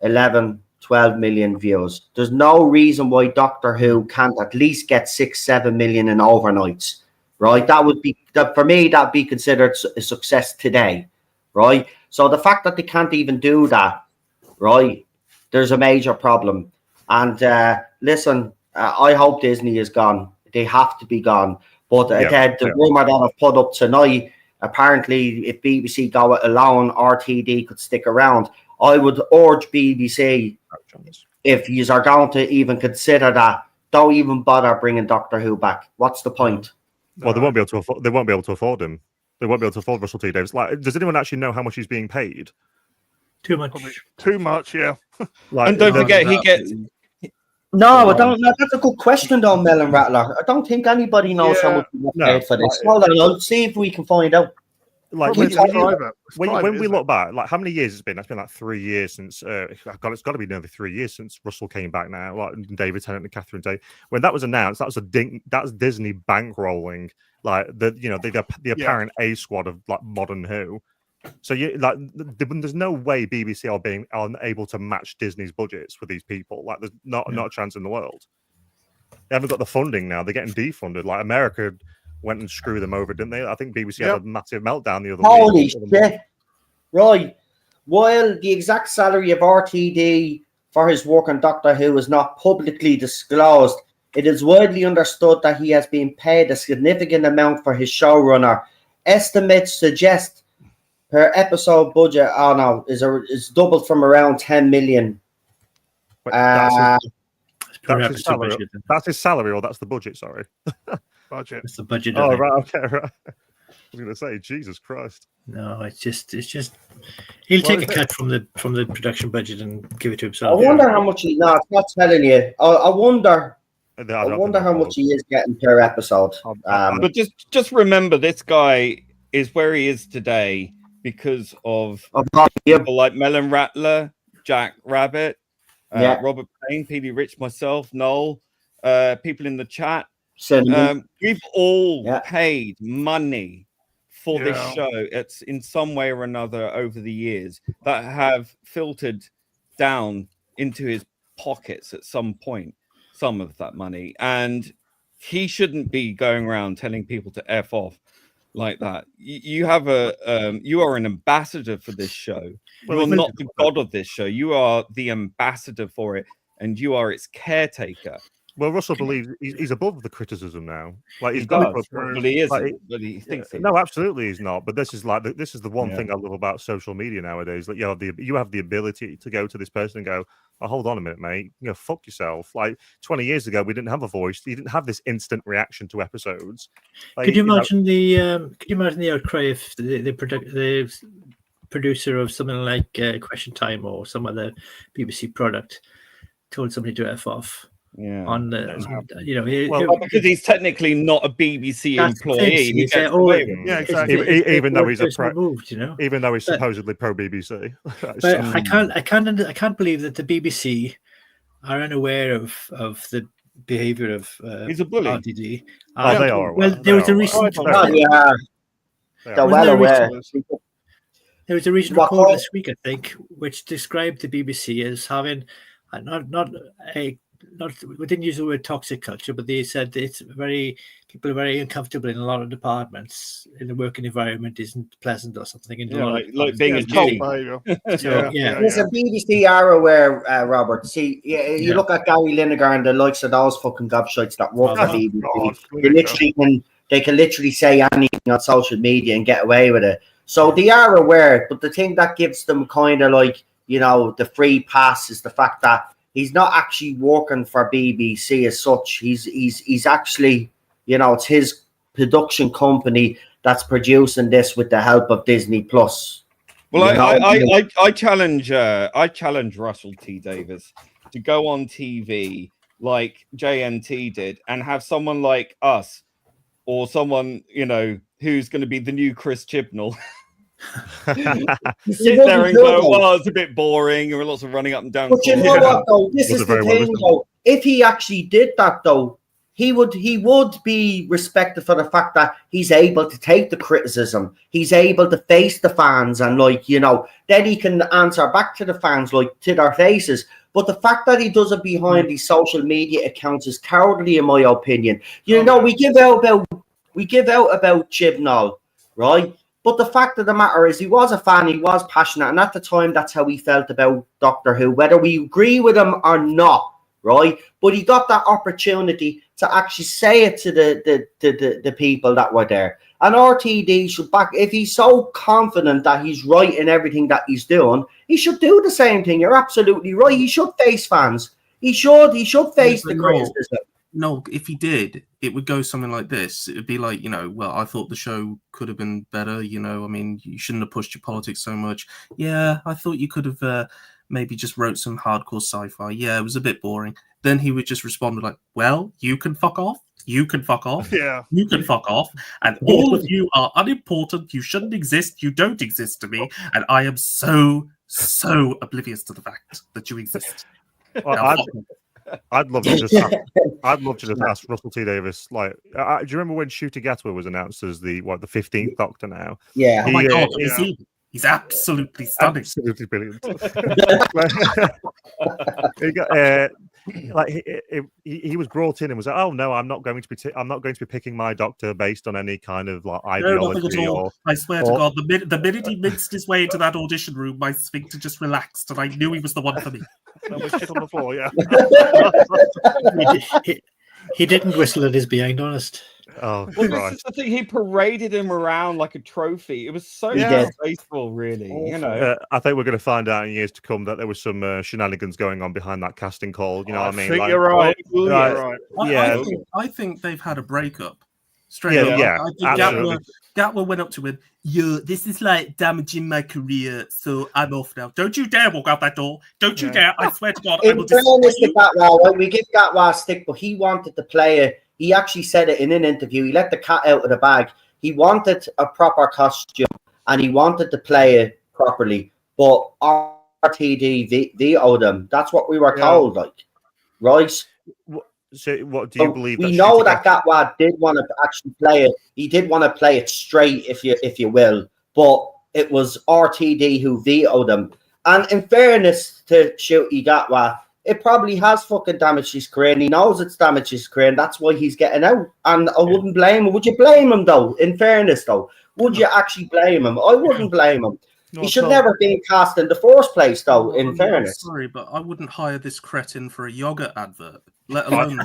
11, 12 million views. There's no reason why Doctor Who can't at least get 6, 7 million in overnights, right? That would be for me. That'd be considered a success today, right? So the fact that they can't even do that, right? There's a major problem. And listen, I hope Disney is gone. They have to be gone. But the rumor that I've put up tonight, apparently, if BBC go it alone, RTD could stick around. I would urge BBC, if you are going to even consider that, don't even bother bringing Doctor Who back. What's the point? Well, they won't be able to afford. They won't be able to afford him. They won't be able to afford Russell T Davies. Like, does anyone actually know how much he's being paid? Too much. Probably too much, yeah. And don't forget, he gets. No, I don't know. That's a good question, though, Melon Rattler. I don't think anybody knows how much he got paid for this. Hold on, I'll see if we can find out. Like when we look back, like how many years it's been? It's been like 3 years since. It's got to be nearly 3 years since Russell came back now. Like David Tennant and Catherine Tate. When that was announced, that was Disney bankrolling like the apparent A squad of like modern Who. So there's no way BBC are able to match Disney's budgets for these people. Like there's not a chance in the world. They haven't got the funding now. They're getting defunded. Like America went and screwed them over, didn't they? I think BBC had a massive meltdown the other week. Holy shit. Right. While the exact salary of RTD for his work on Doctor Who is not publicly disclosed, it is widely understood that he has been paid a significant amount for his showrunner. Estimates suggest per episode budget is doubled from around 10 million. That's his salary, or that's the budget, sorry. Budget. It's the budget. Oh, right, okay, right. I was going to say, Jesus Christ. No, it's just. He'll take a cut from the production budget and give it to I himself. wonder how much he. No, it's not telling you. I wonder how much he is getting per episode. But just remember, this guy is where he is today because of people like Melon Rattler, Jack Rabbit, Robert Payne, PD Rich, myself, Noel, people in the chat. We've all paid money for this show. It's in some way or another over the years that have filtered down into his pockets at some point, some of that money. And he shouldn't be going around telling people to F off like that. You have you are an ambassador for this show. You are not the god of this show. You are the ambassador for it, and you are its caretaker. Well, Russell believes he's above the criticism now. Like he does, but he isn't. But he thinks he is. No, absolutely he's not. But this is the one thing I love about social media nowadays. That you have the ability to go to this person and go, "Oh, hold on a minute, mate. Fuck yourself." Like 20 years ago, we didn't have a voice. You didn't have this instant reaction to episodes. Like, could you imagine the outcry if the producer of something like Question Time or some other BBC product told somebody to F off? Yeah, on because he's technically not a BBC employee. Even though he's even though he's supposedly pro BBC. But I can't believe that the BBC are unaware of the behaviour of he's a bully. RTD. They are. Well, there was a recent. They're well aware. There was a recent report this week, I think, which described the BBC as having we didn't use the word toxic culture, but they said people are very uncomfortable in a lot of departments. In the working environment isn't pleasant or something. Like being a G. Listen, BBC are aware, Robert. See, you look at Gary Lineker and the likes of those fucking gobshites that work for BBC. They can literally say anything on social media and get away with it. So they are aware, but the thing that gives them kind of like, the free pass is the fact that he's not actually working for BBC as such. He's actually, it's his production company that's producing this with the help of Disney Plus. Well, I challenge Russell T Davies to go on TV like JNT did and have someone like us or someone, who's going to be the new Chris Chibnall sit there and go, well, it's a bit boring. There were lots of running up and down. But you know what, though? This is the thing, though. If he actually did that, though, he would be respected for the fact that he's able to take the criticism. He's able to face the fans and, then he can answer back to the fans, to their faces. But the fact that he does it behind these social media accounts is cowardly, in my opinion. We give out about Chibnall, right? But the fact of the matter is he was a fan, he was passionate, and at the time that's how he felt about Doctor Who, whether we agree with him or not, right? But he got that opportunity to actually say it to the people that were there. And RTD should back, if he's so confident that he's right in everything that he's doing, he should do the same thing. You're absolutely right. He should face fans. He should face the criticism. No, if he did, it would go something like this. It would be like, well, I thought the show could have been better. You shouldn't have pushed your politics so much. Yeah, I thought you could have maybe just wrote some hardcore sci-fi. Yeah, it was a bit boring. Then he would just respond with like, well, you can fuck off. You can fuck off. Yeah. You can fuck off. And all of you are unimportant. You shouldn't exist. You don't exist to me. And I am so oblivious to the fact that you exist. Well, I'd love to just ask Russell T Davies. Do you remember when Ncuti Gatwa was announced as the 15th Doctor now? Yeah. Oh my God, he's absolutely stunning. Absolutely brilliant. He was brought in and was like, "Oh no, I'm not going to be picking my Doctor based on any kind of ideology." Nothing at all. I swear to God, the minute he minced his way into that audition room, my sphincter just relaxed, and I knew he was the one for me. That was shit on the floor, yeah. He didn't whistle at his behind, honest. Oh, well, this is the thing. He paraded him around like a trophy. It was so graceful, really. I think we're going to find out in years to come that there was some shenanigans going on behind that casting call. You know what I mean? You're right. You're right. Yeah, I think they've had a breakup. Straight up. Yeah, I think Gatwa went up to him. This is like damaging my career, so I'm off now. Don't you dare walk out that door. Don't you dare. I swear to God, I will fairness to Gatwa, we give Gatwa a stick, but he wanted to play it. He actually said it in an interview. He let the cat out of the bag. He wanted a proper costume and he wanted to play it properly. But RTD vetoed him. That's what we were told, right? So, what do you believe? We know that Gatwa did want to actually play it. He did want to play it straight, if you will. But it was RTD who vetoed him. And in fairness to Ncuti Gatwa, it probably has fucking damaged his career, and he knows it's damaged his career, and that's why he's getting out. And I wouldn't blame him. Would you blame him, though? In fairness, though, would you actually blame him? I wouldn't blame him. He should never have been cast in the first place, though. In fairness, sorry, but I wouldn't hire this cretin for a yogurt advert, let alone.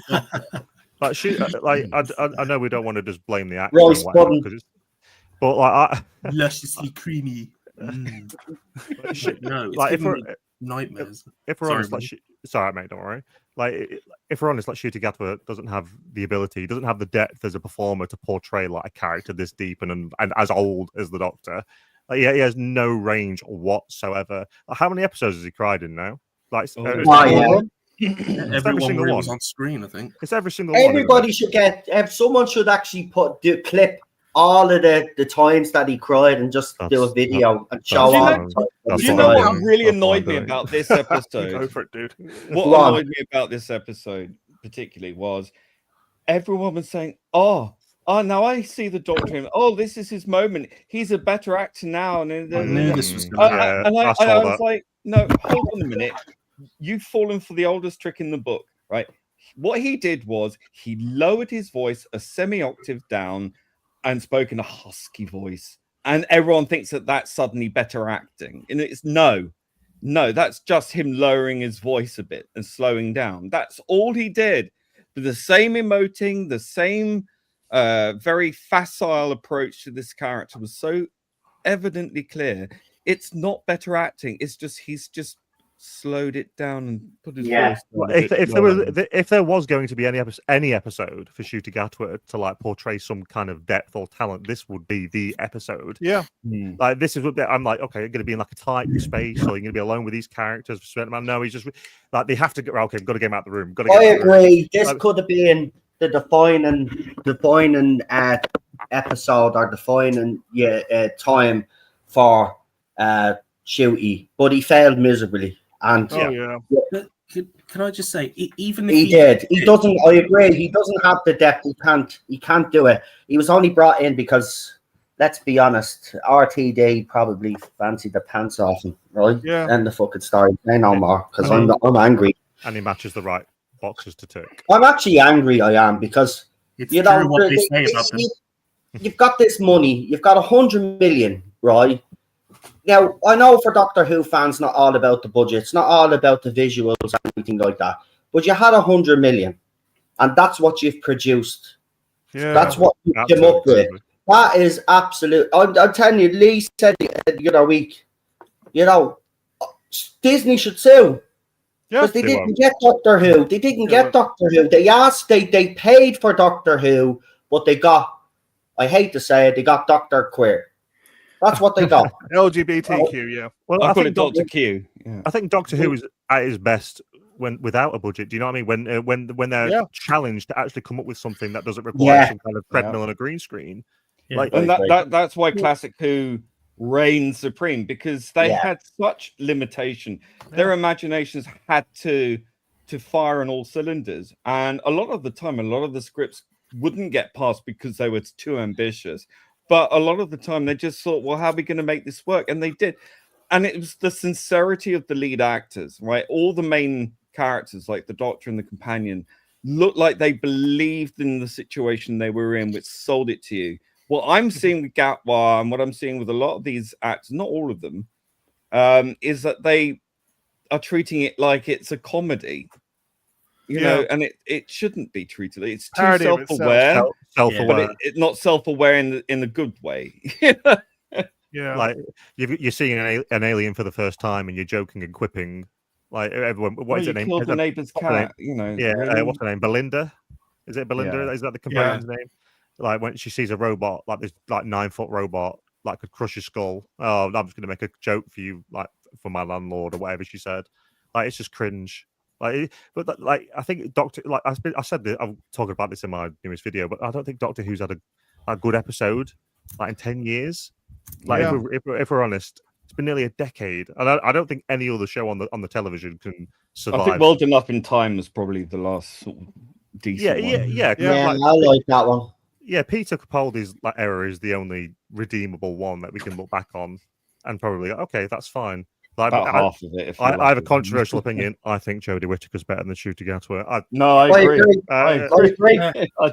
I know we don't want to just blame the actor, Royce pudding, but lusciously creamy. No, nightmares. If we're honest, sorry, mate, don't worry. If we're honest, Ncuti Gatwa doesn't have the ability, doesn't have the depth as a performer to portray a character this deep and as old as the Doctor. He has no range whatsoever. How many episodes has he cried in now? Every single one was on screen. I think it's every single one. Everybody should get. Someone should actually clip all of the times that he cried and just do a video and show off. Do you know what really annoyed me about this episode? Go for it, dude. What annoyed me about this episode particularly was everyone was saying, "Oh, now I see the Doctor. Oh, this is his moment. He's a better actor now." And I knew this was going to happen. And I was like, "No, hold on a minute. You've fallen for the oldest trick in the book, right?" What he did was he lowered his voice a semi-octave down and spoke in a husky voice, and everyone thinks that that's suddenly better acting, and it's no, that's just him lowering his voice a bit and slowing down. That's all he did. But the same emoting, the same very facile approach to this character was so evidently clear. It's not better acting. It's just he's just slowed it down and put his Yeah. voice Well, down a bit lower. if there was going to be any episode for Shooter Gatwa to like portray some kind of depth or talent, this would be the episode. Yeah. Like this is what I'm like. Okay, you're going to be in like a tight space, or you're going to be alone with these characters for a certain amount. No, he's just like they have to go. Okay, got to get him out the room. Got to. I agree. This could have been the defining episode or defining time for Shooty, but he failed miserably. And Can I just say, even if he did, he doesn't. I agree. He doesn't have the depth. He can't do it. He was only brought in because, let's be honest, RTD probably fancied the pants off him, right? Yeah. End the fucking story. Say no more, because I'm angry. And he matches the right boxes to tick. I'm actually angry. I am because it's you true know what they say about them. you've got this money. You've got 100 million, right? Now, I know for Doctor Who fans, not all about the budget. It's not all about the visuals or anything like that. But you had 100 million, and that's what you've produced. Yeah. That's what you came up with. That is absolute. I'm telling you, Lee said the other week, Disney should sue. Because they didn't get Doctor Who. They didn't get Doctor Who. They paid for Doctor Who, but they got, I hate to say it, they got Doctor Queer. That's what they got. LGBTQ, yeah. Well, I call it Doctor Q. Yeah. I think Doctor Who is at his best when without a budget. Do you know what I mean? When they're challenged to actually come up with something that doesn't require some kind of treadmill and a green screen. Yeah. Like, And that's why Classic Who reigned supreme, because they had such limitation. Their imaginations had to fire on all cylinders, and a lot of the time, a lot of the scripts wouldn't get passed because they were too ambitious. But a lot of the time, they just thought, well, how are we going to make this work? And they did. And it was the sincerity of the lead actors, right? All the main characters, like the Doctor and the Companion, looked like they believed in the situation they were in, which sold it to you. What I'm seeing with Gatwa and what I'm seeing with a lot of these actors, not all of them, is that they are treating it like it's a comedy. You know, and it shouldn't be treated. It's too self-aware, but it's not self-aware in a good way. Yeah, like you're seeing an alien for the first time, and you're joking and quipping, like everyone. What is her name? The neighbor's cat. You know, yeah. What's her name? Belinda. Is it Belinda? Yeah. Is that the companion's name? Like when she sees a robot, like this, like 9-foot robot, like could crush your skull. Oh, I'm just going to make a joke for you, like for my landlord or whatever she said. Like it's just cringe. Like, but like I think Doctor, like I said, I'm talking about this in my newest video, but I don't think Doctor Who's had a good episode like in 10 years. Like if we're honest, it's been nearly a decade, and I don't think any other show on the television can survive. I think World Enough in Time was probably the last sort of decent one. Yeah, like, I like that one. Yeah, Peter Capaldi's era is the only redeemable one that we can look back on and probably okay, that's fine. Like, about half of it. I have a controversial opinion. I think Jodie Whittaker's better than Shooter Gatwa. No, I agree. I agree.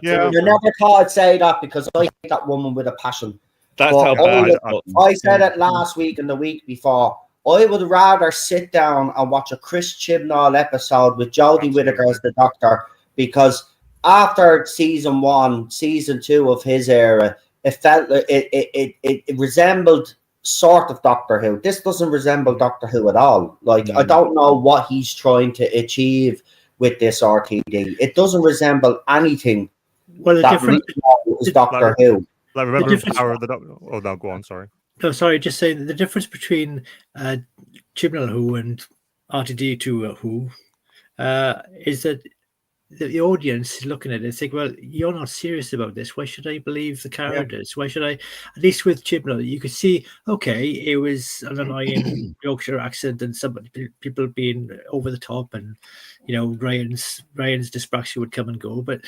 Yeah. You never thought I'd say that because I hate that woman with a passion. That's but how bad I said it last week and the week before. I would rather sit down and watch a Chris Chibnall episode with Jodie Whittaker as the Doctor, because after season 1, season 2 of his era, it felt like it resembled sort of Doctor Who. This doesn't resemble Doctor Who at all. Like I don't know what he's trying to achieve with this RTD. It doesn't resemble anything. Well, the difference is Doctor Who. Like remember the Power of the Doctor? Oh no, go on. Sorry. No, sorry. Just saying the difference between Chibnall Who and RTD2 Who is that the audience is looking at it and think, well, you're not serious about this. Why should I believe the characters? Why should I? At least with Chibnall, you could see, okay, it was an annoying Yorkshire accent and people being over the top, and Ryan's dyspraxia would come and go. But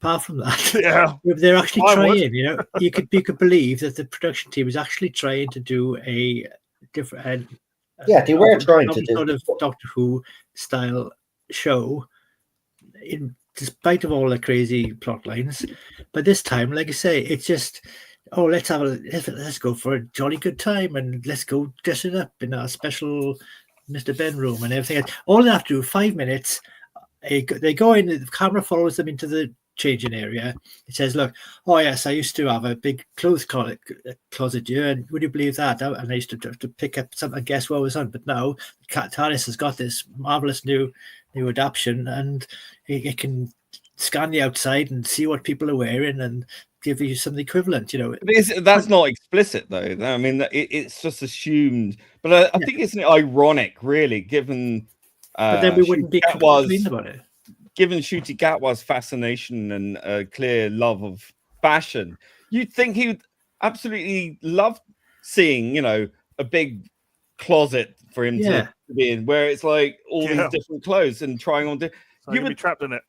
apart from that, they're actually trying. You could believe that the production team is actually trying to do a different. They were trying to do sort of Doctor Who style show. Despite of all the crazy plot lines, but this time, like I say, it's just let's go for a jolly good time and let's go dress it up in our special Mr. Ben room and everything. All they have to do 5 minutes. They go in. The camera follows them into the changing area. It says, "Look, oh yes, I used to have a big clothes closet here, and would you believe that? And I used to have to pick up something and guess what was on. But now, TARDIS has got this marvelous new adaptation, and it can scan the outside and see what people are wearing and give you something equivalent, you know." That's not explicit though. I mean, it's just assumed. But I think it's ironic, really, given. But then we wouldn't be complaining about it. Given Ncuti Gatwa's fascination and a clear love of fashion, you'd think he would absolutely love seeing, you know, a big closet for him to be in, where it's like all these different clothes and trying on. You would be trapped in it.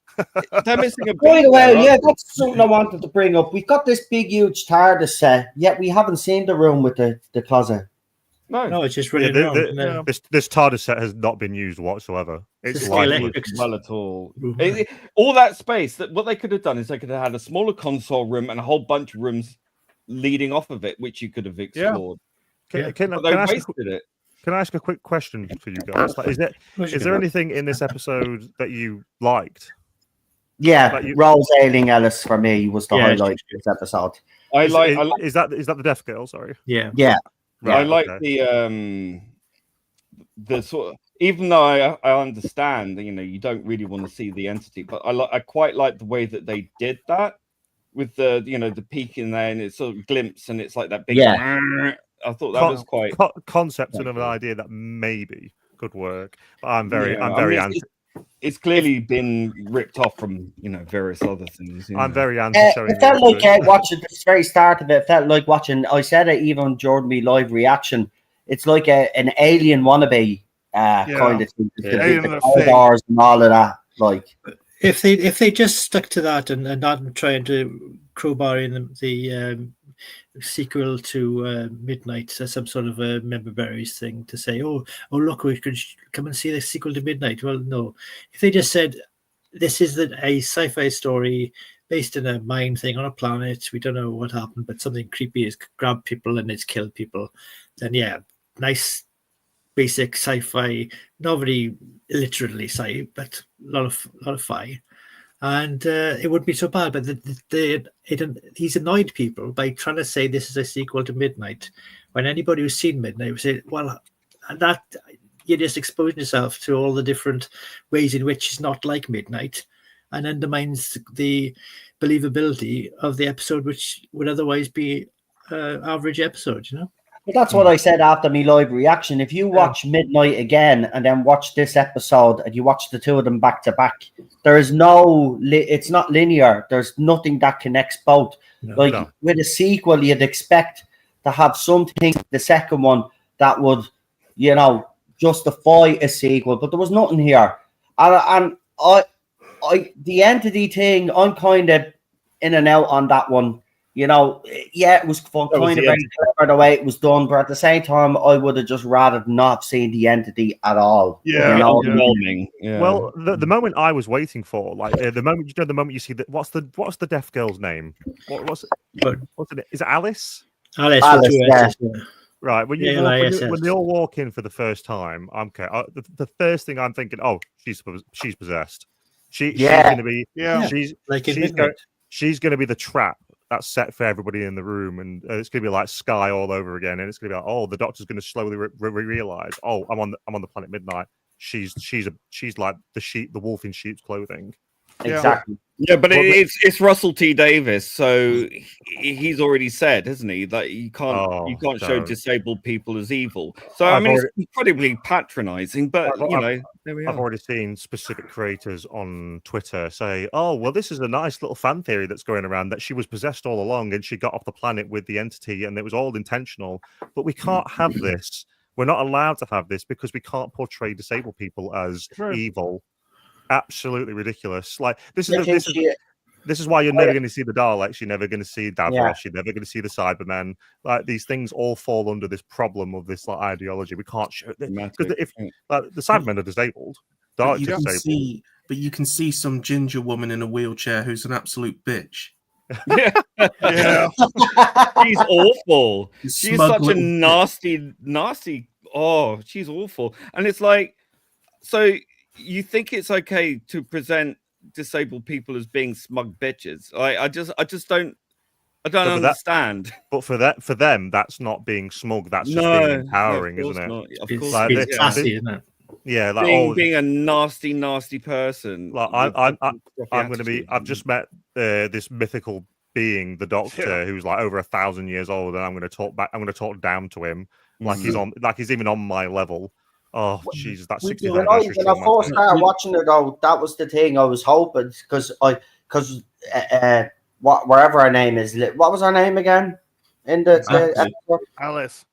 They're missing a By the way, that's something I wanted to bring up. We've got this big, huge TARDIS set, yet we haven't seen the room with the closet. No, it's just really this TARDIS set has not been used whatsoever. It's well at all. All that space. What they could have done is they could have had a smaller console room and a whole bunch of rooms leading off of it, which you could have explored. Can I ask a quick question for you guys? Like, is there anything in this episode that you liked? Yeah, Rose Ailing Ellis for me was the highlight of this episode. Is that the Deaf Girl? Sorry. Yeah. Right, I like the sort of, even though I understand that, you know, you don't really want to see the entity, but I quite like the way that they did that with the, you know, the peak in there and it's sort of glimpse and it's like that big. I thought that was quite concept and an idea that maybe could work, but I'm very anti. It's clearly been ripped off from, you know, various other things. I'm very anti. It felt like watching the very start of it. It felt like watching. I said it even during my live reaction. It's like an alien wannabe kind of thing. The corridors and all of that. Like if they just stuck to that and not trying to crowbar in the sequel to Midnight, some sort of a Member Berries thing to say, oh look, we could come and see the sequel to Midnight. Well, no. If they just said this is a sci-fi story based in a mine thing on a planet, we don't know what happened, but something creepy has grabbed people and it's killed people, then nice basic sci-fi, not very literally sci, but a lot of fi. And it wouldn't be so bad, but he's annoyed people by trying to say this is a sequel to Midnight. When anybody who's seen Midnight would say, well, that you're just exposing yourself to all the different ways in which it's not like Midnight and undermines the believability of the episode, which would otherwise be an average episode, you know? But that's what I said after my live reaction. If you watch Midnight again and then watch this episode and you watch the two of them back to back, there is it's not linear. There's nothing that connects both. With a sequel, you'd expect to have something, the second one, that would, you know, justify a sequel, but there was nothing here. And I the entity thing, I'm kind of in and out on that one. You know, it was fun, kind of very clever the way it was done, but at the same time, I would have just rather not seen the entity at all. Yeah, you know? Well, the moment I was waiting for, like the moment you see that, what's the deaf girl's name? What's it? Is it Alice? Alice, yeah. Right. When they all walk in for the first time, I'm okay. The first thing I'm thinking, oh, she's possessed. She's going to be. Yeah. She's going to be the trap that's set for everybody in the room, and it's going to be like Sky all over again, and it's going to be like, oh, the Doctor's going to slowly realize, oh, I'm on the planet Midnight. She's like the wolf in sheep's clothing. Exactly. Yeah, but it's Russell T Davis, so he's already said, hasn't he, that you can't show disabled people as evil. So it's incredibly patronising, but you know, there we are. I've already seen specific creators on Twitter say, "Oh, well, this is a nice little fan theory that's going around that she was possessed all along and she got off the planet with the entity, and it was all intentional." But we can't have this. We're not allowed to have this because we can't portray disabled people as evil. Absolutely ridiculous. Like this is why you're never going to see the Daleks. You're never going to see Davros. You're never going to see the Cybermen. Like these things all fall under this problem of this ideology. We can't show because if the Cybermen are disabled, Daleks are disabled. But you can see some ginger woman in a wheelchair who's an absolute bitch. Yeah. She's awful. She's such a nasty. Oh, she's awful. And it's like, so you think it's okay to present disabled people as being smug bitches. I just don't understand. But for them, that's not being smug. That's just being empowering, isn't it? Not. Of course, it's classy, isn't it? Yeah, like being a nasty person. Like I'm going to be. I've just met this mythical being, the Doctor, who's like over 1,000 years old, and I'm going to talk back. I'm going to talk down to him like he's even on my level. Oh Jesus, that's 60. When I first started watching it, though, that was the thing I was hoping because wherever her name is, what was her name again in the episode? Alice.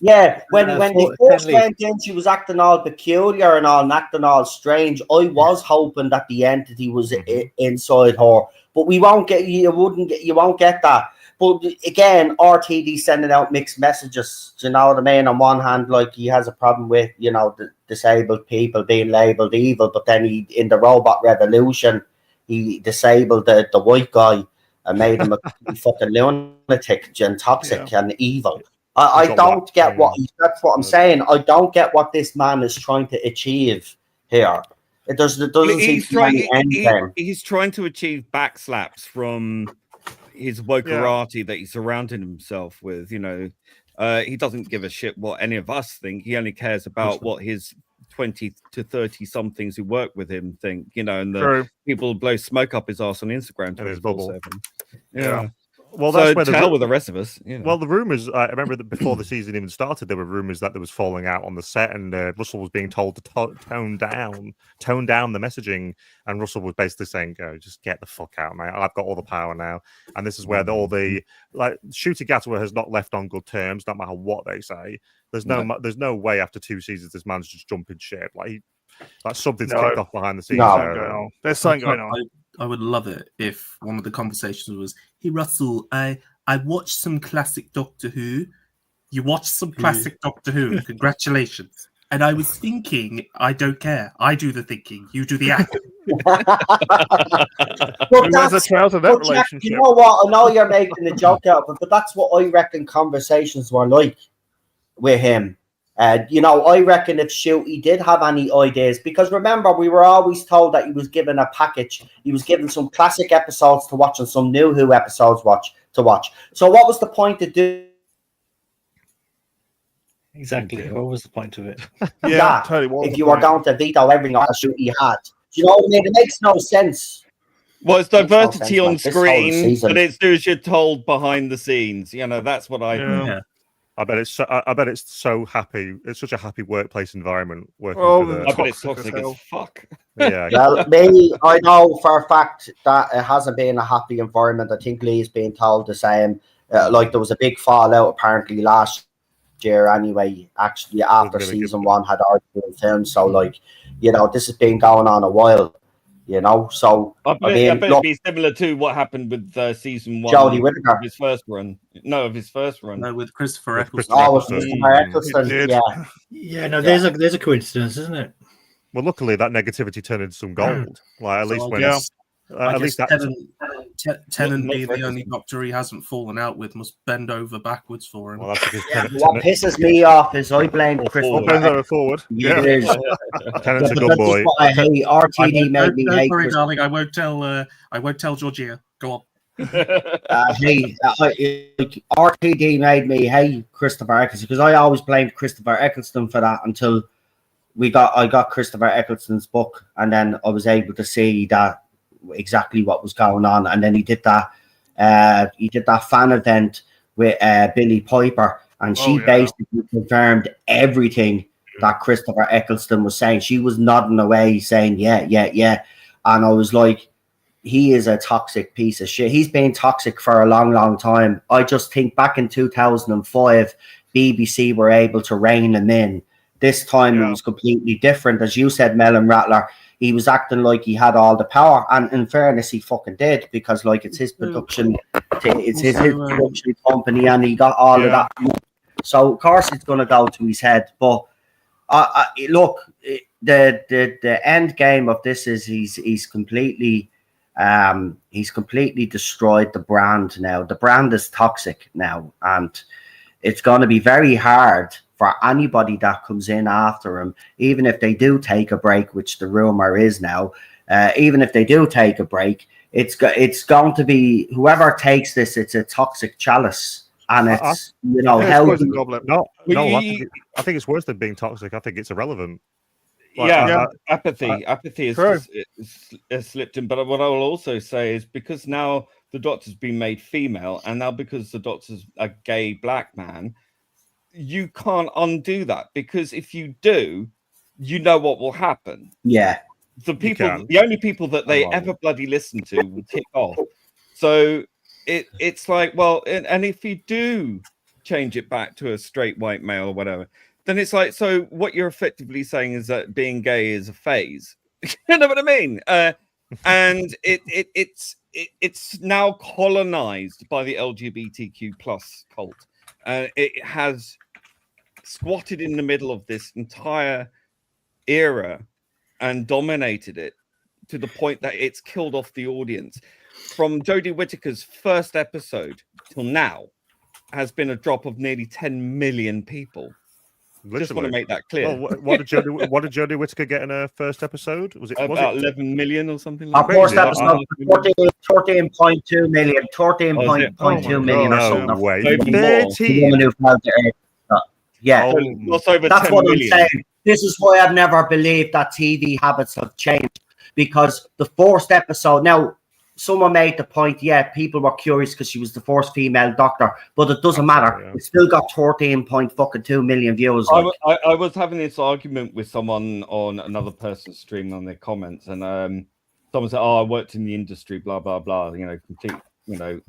Yeah, when they first went in, she was acting all peculiar and all, and acting all strange. I was hoping that the entity was inside her, but we won't get. You won't get that. But again, RTD sending out mixed messages. Do you know what I mean? On one hand, like he has a problem with the disabled people being labelled evil, but then in the Robot Revolution, he disabled the white guy and made him a fucking lunatic and toxic and evil. I don't get that's what I'm saying. I don't get what this man is trying to achieve here. It doesn't seem to be any end game. He's trying to achieve backslaps from his wokerati that he's surrounding himself with. He doesn't give a shit what any of us think. He only cares about what his 20 to 30 somethings who work with him think, and the people blow smoke up his ass on Instagram. And his bubble. Yeah. Well, that's where to hell with the rest of us. Well, the rumors. I remember that before the season even started, there were rumors that there was falling out on the set, and Russell was being told to tone down the messaging, and Russell was basically saying, "Go, just get the fuck out, mate. I've got all the power now." And this is where Shooty Gatwa has not left on good terms, no matter what they say. There's no way after 2 seasons this man's just jumping ship. Like something's kicked off behind the scenes. No. There's something going on. I would love it if one of the conversations was, "Hey Russell, I watched some classic Doctor Who. You watched some classic Doctor Who. Congratulations." And I was thinking, I don't care. I do the thinking. You do the acting. There's a trial to that relationship. You know what? I know you're making a joke out of it, but that's what I reckon conversations were like with him. I reckon if Shooty did have any ideas, because remember, we were always told that he was given a package. He was given some classic episodes to watch and some new Who episodes to watch. So what was the point to do? Exactly. What was the point of it? Totally. If you were going to veto everything that Shooty had. Do you know what I mean? It makes no sense. Well, it's diversity on screen, but it's as you're told behind the scenes. That's what I... I bet it's so happy. It's such a happy workplace environment. Working I bet it's toxic as fuck. Yeah. Well, I know for a fact that it hasn't been a happy environment. I think Lee's being told the same. There was a big fallout apparently last year. Anyway, actually after season 1 had already been filmed, so this has been going on a while. So I bet it'd be similar to what happened with season 1. Jodie Whittaker, his first run. No, with Christopher Eccleston. Christopher Eccleston. Yeah. There's a coincidence, isn't it? Well, luckily that negativity turned into some gold. Like at least when Tennant being the only Doctor he hasn't fallen out with must bend over backwards for him. Well, that's because what pisses me off is I blame Christopher. Bend over forward. Tennant's a good boy. I hate RTD made me hate. Don't worry, darling. I won't tell Georgia. Go on. RTD made me hate Christopher Eccleston because I always blamed Christopher Eccleston for that until I got Christopher Eccleston's book, and then I was able to see that exactly what was going on. And then he did that fan event with Billie Piper, and she basically confirmed everything that Christopher Eccleston was saying. She was nodding away saying yeah, and I was like, he is a toxic piece of shit. He's been toxic for a long time. I just think back in 2005 BBC were able to rein him in. This time it was completely different. As you said, Melon Rattler, he was acting like he had all the power, and in fairness, he fucking did, because it's his production, it's his production company, and he got all of that. So of course it's going to go to his head. But look, the end game of this is he's completely destroyed the brand now. The brand is toxic now, and it's going to be very hard for anybody that comes in after him, even if they do take a break, which the rumor is now, even if they do take a break, it's going to be whoever takes this. It's a toxic chalice, and it's I think it's worse than being toxic. I think it's irrelevant. Apathy has slipped in. But what I will also say is because now the Doctor's been made female, and now because the Doctor's a gay black man, you can't undo that, because if you do, you know what will happen. Yeah. The only people that they ever bloody listen to will tick off. So it's like, well, and if you do change it back to a straight white male or whatever, then it's like, so what you're effectively saying is that being gay is a phase. You know what I mean? And it's now colonized by the LGBTQ plus cult. It has squatted in the middle of this entire era and dominated it to the point that it's killed off the audience. From Jodie Whittaker's first episode till now has been a drop of nearly 10 million people. Literally. Just want to make that clear. Well, what did Jodie Whittaker get in her first episode? Was it about 11 million or something like that? Our first episode, 14.2 million, 14.2 million or something. No way. 13. Yeah, that's over 10 what million. I'm saying. This is why I've never believed that TV habits have changed, because the first episode, now someone made the point, people were curious because she was the first female Doctor, but it doesn't matter. Yeah. It still got 13.2 million views. I was having this argument with someone on another person's stream on their comments, and someone said, I worked in the industry, blah, blah, blah, complete,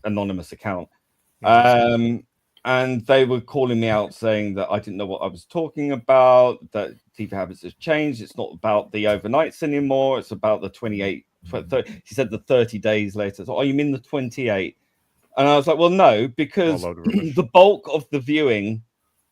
anonymous account. And they were calling me out saying that I didn't know what I was talking about, that TV habits have changed. It's not about the overnights anymore. It's about the 28. She said the 30 days later. So, you mean the 28? And I was like, well, no, because the bulk of the viewing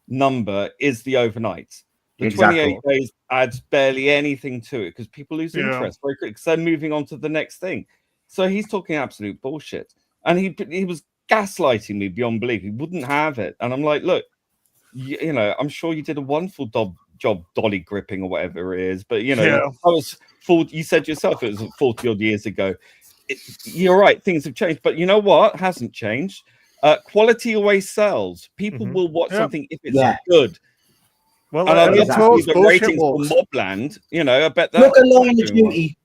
number is the overnights. The 28 days adds barely anything to it because people lose interest very quickly because they're moving on to the next thing. So he's talking absolute bullshit. And he was gaslighting me beyond belief. He wouldn't have it. And I'm like, look, I'm sure you did a wonderful job dolly gripping or whatever it is. But, I was 40, you said yourself it was 40 odd years ago. You're right, things have changed. But you know what hasn't changed? Quality always sells. People will watch something if it's good. Well, and I love the ratings for Mobland. I bet that. Look at Line of Duty.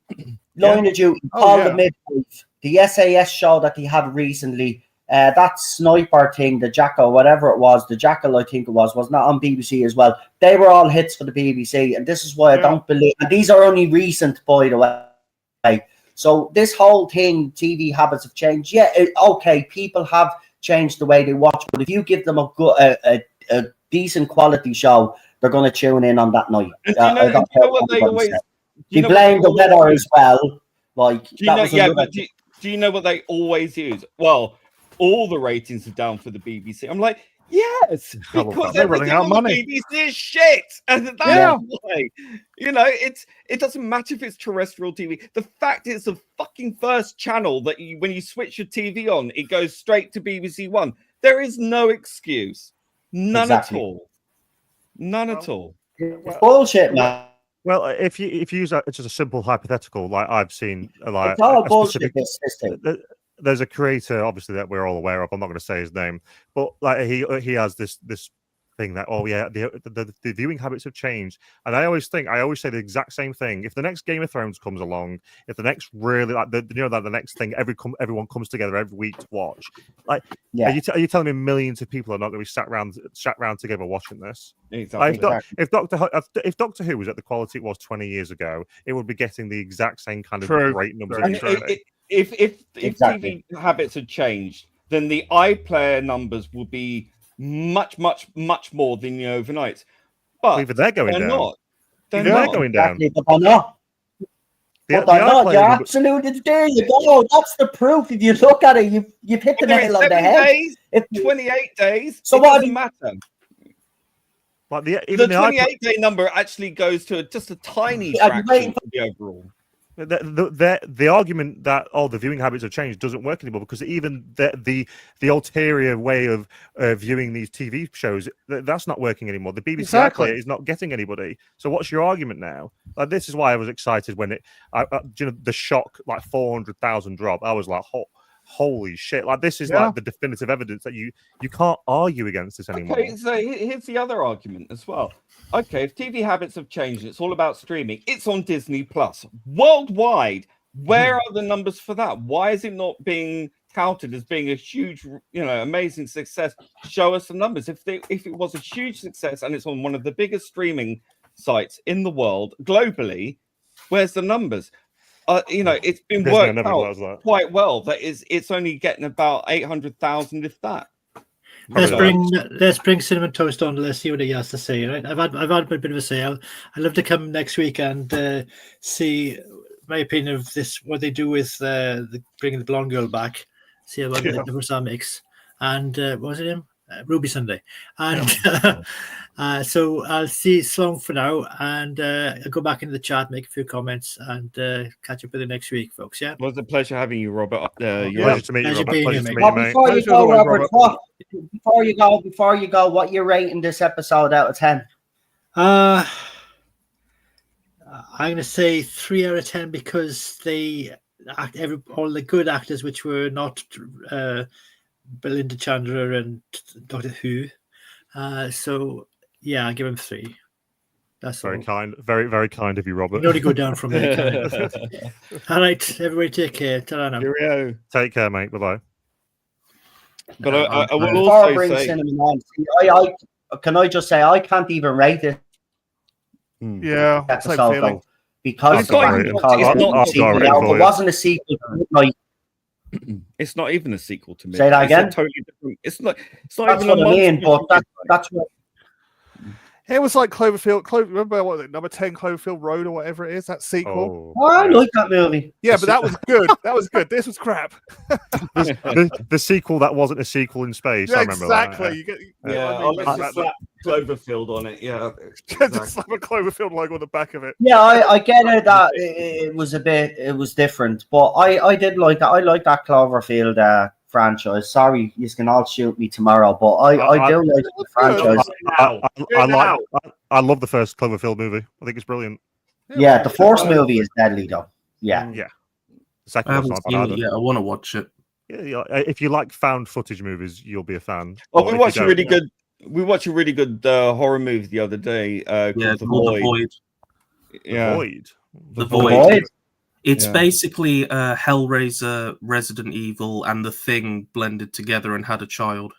Line of Duty. Paul the Midwife. The SAS show that he had recently. That sniper thing, the Jackal, whatever it was, the Jackal, I think it was not on BBC as well. They were all hits for the BBC, and this is why I don't believe. And these are only recent, by the way. So this whole thing, TV habits have changed. Yeah, people have changed the way they watch, but if you give them a decent quality show, they're going to tune in on that night. Do you know what they always? You blame the weather as well. Like, do you know what they always use? Well, all the ratings are down for the BBC. I'm like, yes, because they're running out of money. The BBC is shit, and that's why. It doesn't matter if it's terrestrial TV. The fact it's the fucking first channel that when you switch your TV on, it goes straight to BBC One. There is no excuse, none at all, none at all. It's bullshit, man. Well, if you use just a simple hypothetical, like I've seen, like it's all bullshit. There's a creator, obviously, that we're all aware of. I'm not going to say his name, but like he has this thing that the viewing habits have changed, and I always say the exact same thing. If the next Game of Thrones comes along, if the next really the next thing everyone comes together every week to watch, like are you telling me millions of people are not going to be sat round together watching this? Exactly. If Doctor Who was at the quality it was 20 years ago, it would be getting the exact same kind of great numbers. If TV habits had changed, then the iPlayer numbers will be much more than the overnights. But even they're going down. Not. They're going down. But they're not. But they're not. You're absolutely there. You go. That's the proof. If you look at it, you've hit the nail on the head. 28 days. So it doesn't matter. But the 28-day number actually goes to just a tiny fraction of the overall. The argument that the viewing habits have changed doesn't work anymore, because even the ulterior way of viewing these TV shows, that's not working anymore. The BBC iPlayer is not getting anybody. So what's your argument now? This is why I was excited when the shock, like 400,000 drop. I was like, holy shit! Like, this is like the definitive evidence that you can't argue against this anymore. Okay, so here's the other argument as well. Okay, if TV habits have changed, it's all about streaming. It's on Disney Plus worldwide. Where are the numbers for that? Why is it not being touted as being a huge, amazing success? Show us the numbers. If it was a huge success and it's on one of the biggest streaming sites in the world globally, where's the numbers? It's been worked out quite well. It's only getting about 800,000, if that. Let's bring Cinnamon Toast on. Let's see what he has to say. Right, I've had a bit of a say. I'd love to come next week and see my opinion of this. What they do with bringing the blonde girl back. See about the that makes. And what was it him? Ruby Sunday. And so I'll see Sloan for now, and I'll go back into the chat, make a few comments, and catch up with you next week, folks. Yeah, it was a pleasure having you, Robert. Pleasure to meet you, Robert. Pleasure to meet you, mate. Before you go, Robert, before you go, what you rating this episode out of 10? I'm going to say 3 out of 10 because all the good actors, which were not Belinda Chandler and Doctor Who. So yeah, I'll give him 3. That's very kind, very, very kind of you, Robert. You know to go down from there. All right, everybody, take care. Ta-ra now. Cheerio. Take care, mate. Bye-bye. But I will also say, Cinnamon on, can I just say I can't even rate it. Yeah, same feeling. Because it wasn't a sequel to Midnight. It's not even a sequel to me. Say that again. Totally different. It's not that's even what I mean, but that's what. It was like Cloverfield. Remember what number 10 Cloverfield Road or whatever it is? That sequel. Oh, I like that movie. Yeah, but that was good. That was good. This was crap. the sequel that wasn't a sequel in space. Yeah, I remember exactly. That. Let's slap Cloverfield on it. Yeah, just slap a Cloverfield logo on the back of it. Yeah, I get it that it was different, but I did like that. I like that Cloverfield franchise. Sorry, you can all shoot me tomorrow, but I do like the franchise. I love the first Cloverfield movie. I think it's brilliant. Yeah, the first movie is deadly though. Yeah. The second I haven't seen it yet. I want to watch it. Yeah, if you like found footage movies, you'll be a fan. Oh, we watched a really good horror movie the other day. Called The Void. Yeah, The Void. It's basically Hellraiser, Resident Evil, and The Thing blended together and had a child.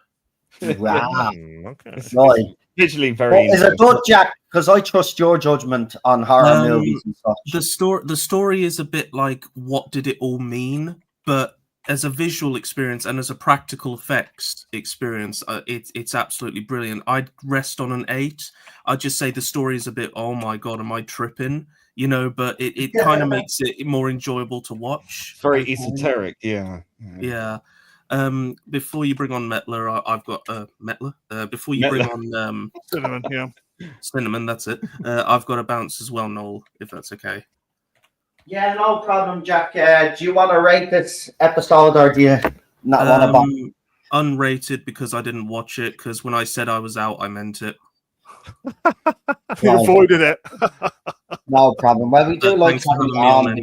Wow. Okay. Right. Visually very. Is it good, Jack? Because I trust your judgment on horror movies and such. The story is a bit like, what did it all mean? But as a visual experience and as a practical effects experience, it's absolutely brilliant. I'd rest on an 8. I'd just say the story is a bit, oh my god, am I tripping? But it kind of makes it more enjoyable to watch. Very esoteric, yeah. Before you bring on Metler, I've got Metler. Before you bring on Cinnamon, that's it. I've got a bounce as well, Noel, if that's okay. Yeah, no problem, Jack. Do you want to rate this episode, or do you not want to bomb? Unrated, because I didn't watch it, because when I said I was out, I meant it. You avoided it. No problem. Well, we do like having you on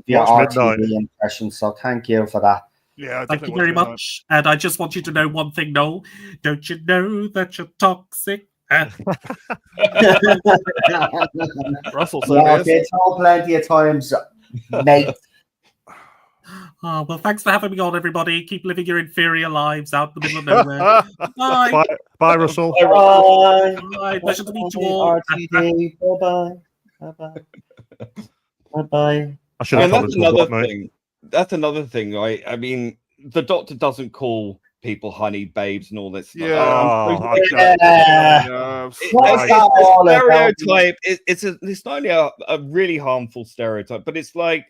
your RTV impression, so thank you for that. Yeah, thank you very much. And I just want you to know one thing, Noel. Don't you know that you're toxic? Russell, it's all plenty of times, mate. Oh, well, thanks for having me on, everybody. Keep living your inferior lives out in the middle of nowhere. Bye. Bye, Russell. Bye. Bye. Pleasure to meet you all. RTD. Bye-bye. Bye-bye. Bye-bye. I should have that's another thing. That's another thing, right? I mean, the Doctor doesn't call people honey babes and all this stuff. Stereotype. It's not only a really harmful stereotype, but it's like,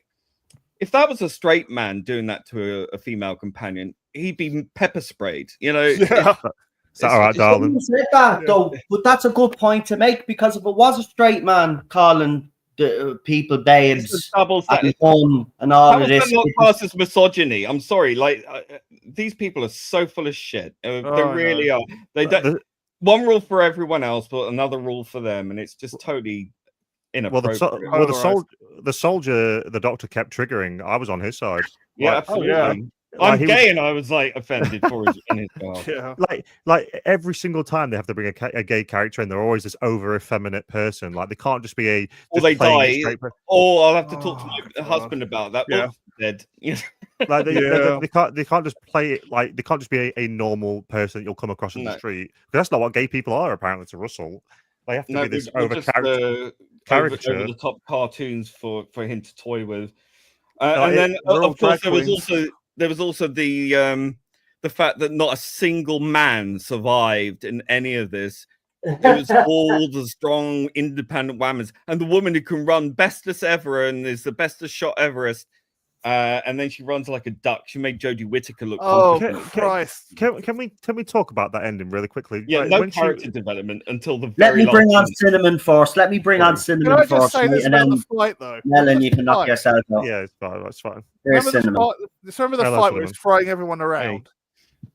if that was a straight man doing that to a female companion, he'd be pepper sprayed. Is that all right, darling? But that's a good point to make, because if it was a straight man calling the people It's babes a double and standard. mum and all How of is this. that not classed as misogyny? I'm sorry. Like these people are so full of shit. They really are. They don't. One rule for everyone else, but another rule for them, and it's just totally inappropriate. The soldier, the doctor kept triggering. I was on his side. Yeah, like, absolutely. yeah. I'm gay, and I was like offended for his in his behalf. Yeah. Like every single time they have to bring a gay character in, they're always this over effeminate person. Like they can't just be a or just they playing die. it straight Or I'll have to talk to my God. husband about that. Yeah. Oops, dead. Like Yeah. they can't just play it like they can't just be a normal person that you'll come across in the No. street. Because that's not what gay people are, apparently, to Russell. They have to be this we're over just, caricature. over the top cartoons for him to toy with. No, And then they're all of course drag there was also the fact that not a single man survived in any of this. It was all the strong, independent women, and the woman who can run bestest ever and is the bestest shot everest. And then she runs like a duck. She made Jodie Whittaker look. Oh competent. Christ! Can we talk about that ending really quickly? Yeah, Like, no when character development until the Let very me bring last on minute. Cinnamon first. Let me bring on Can Cinnamon I just first, say this and about then the fight though? Melon, you The can knock fight. yourself out. Yeah, it's fine. That's fine. There's Remember the Cinnamon. fight? Remember the Hello, fight where Cinnamon. it's throwing everyone around?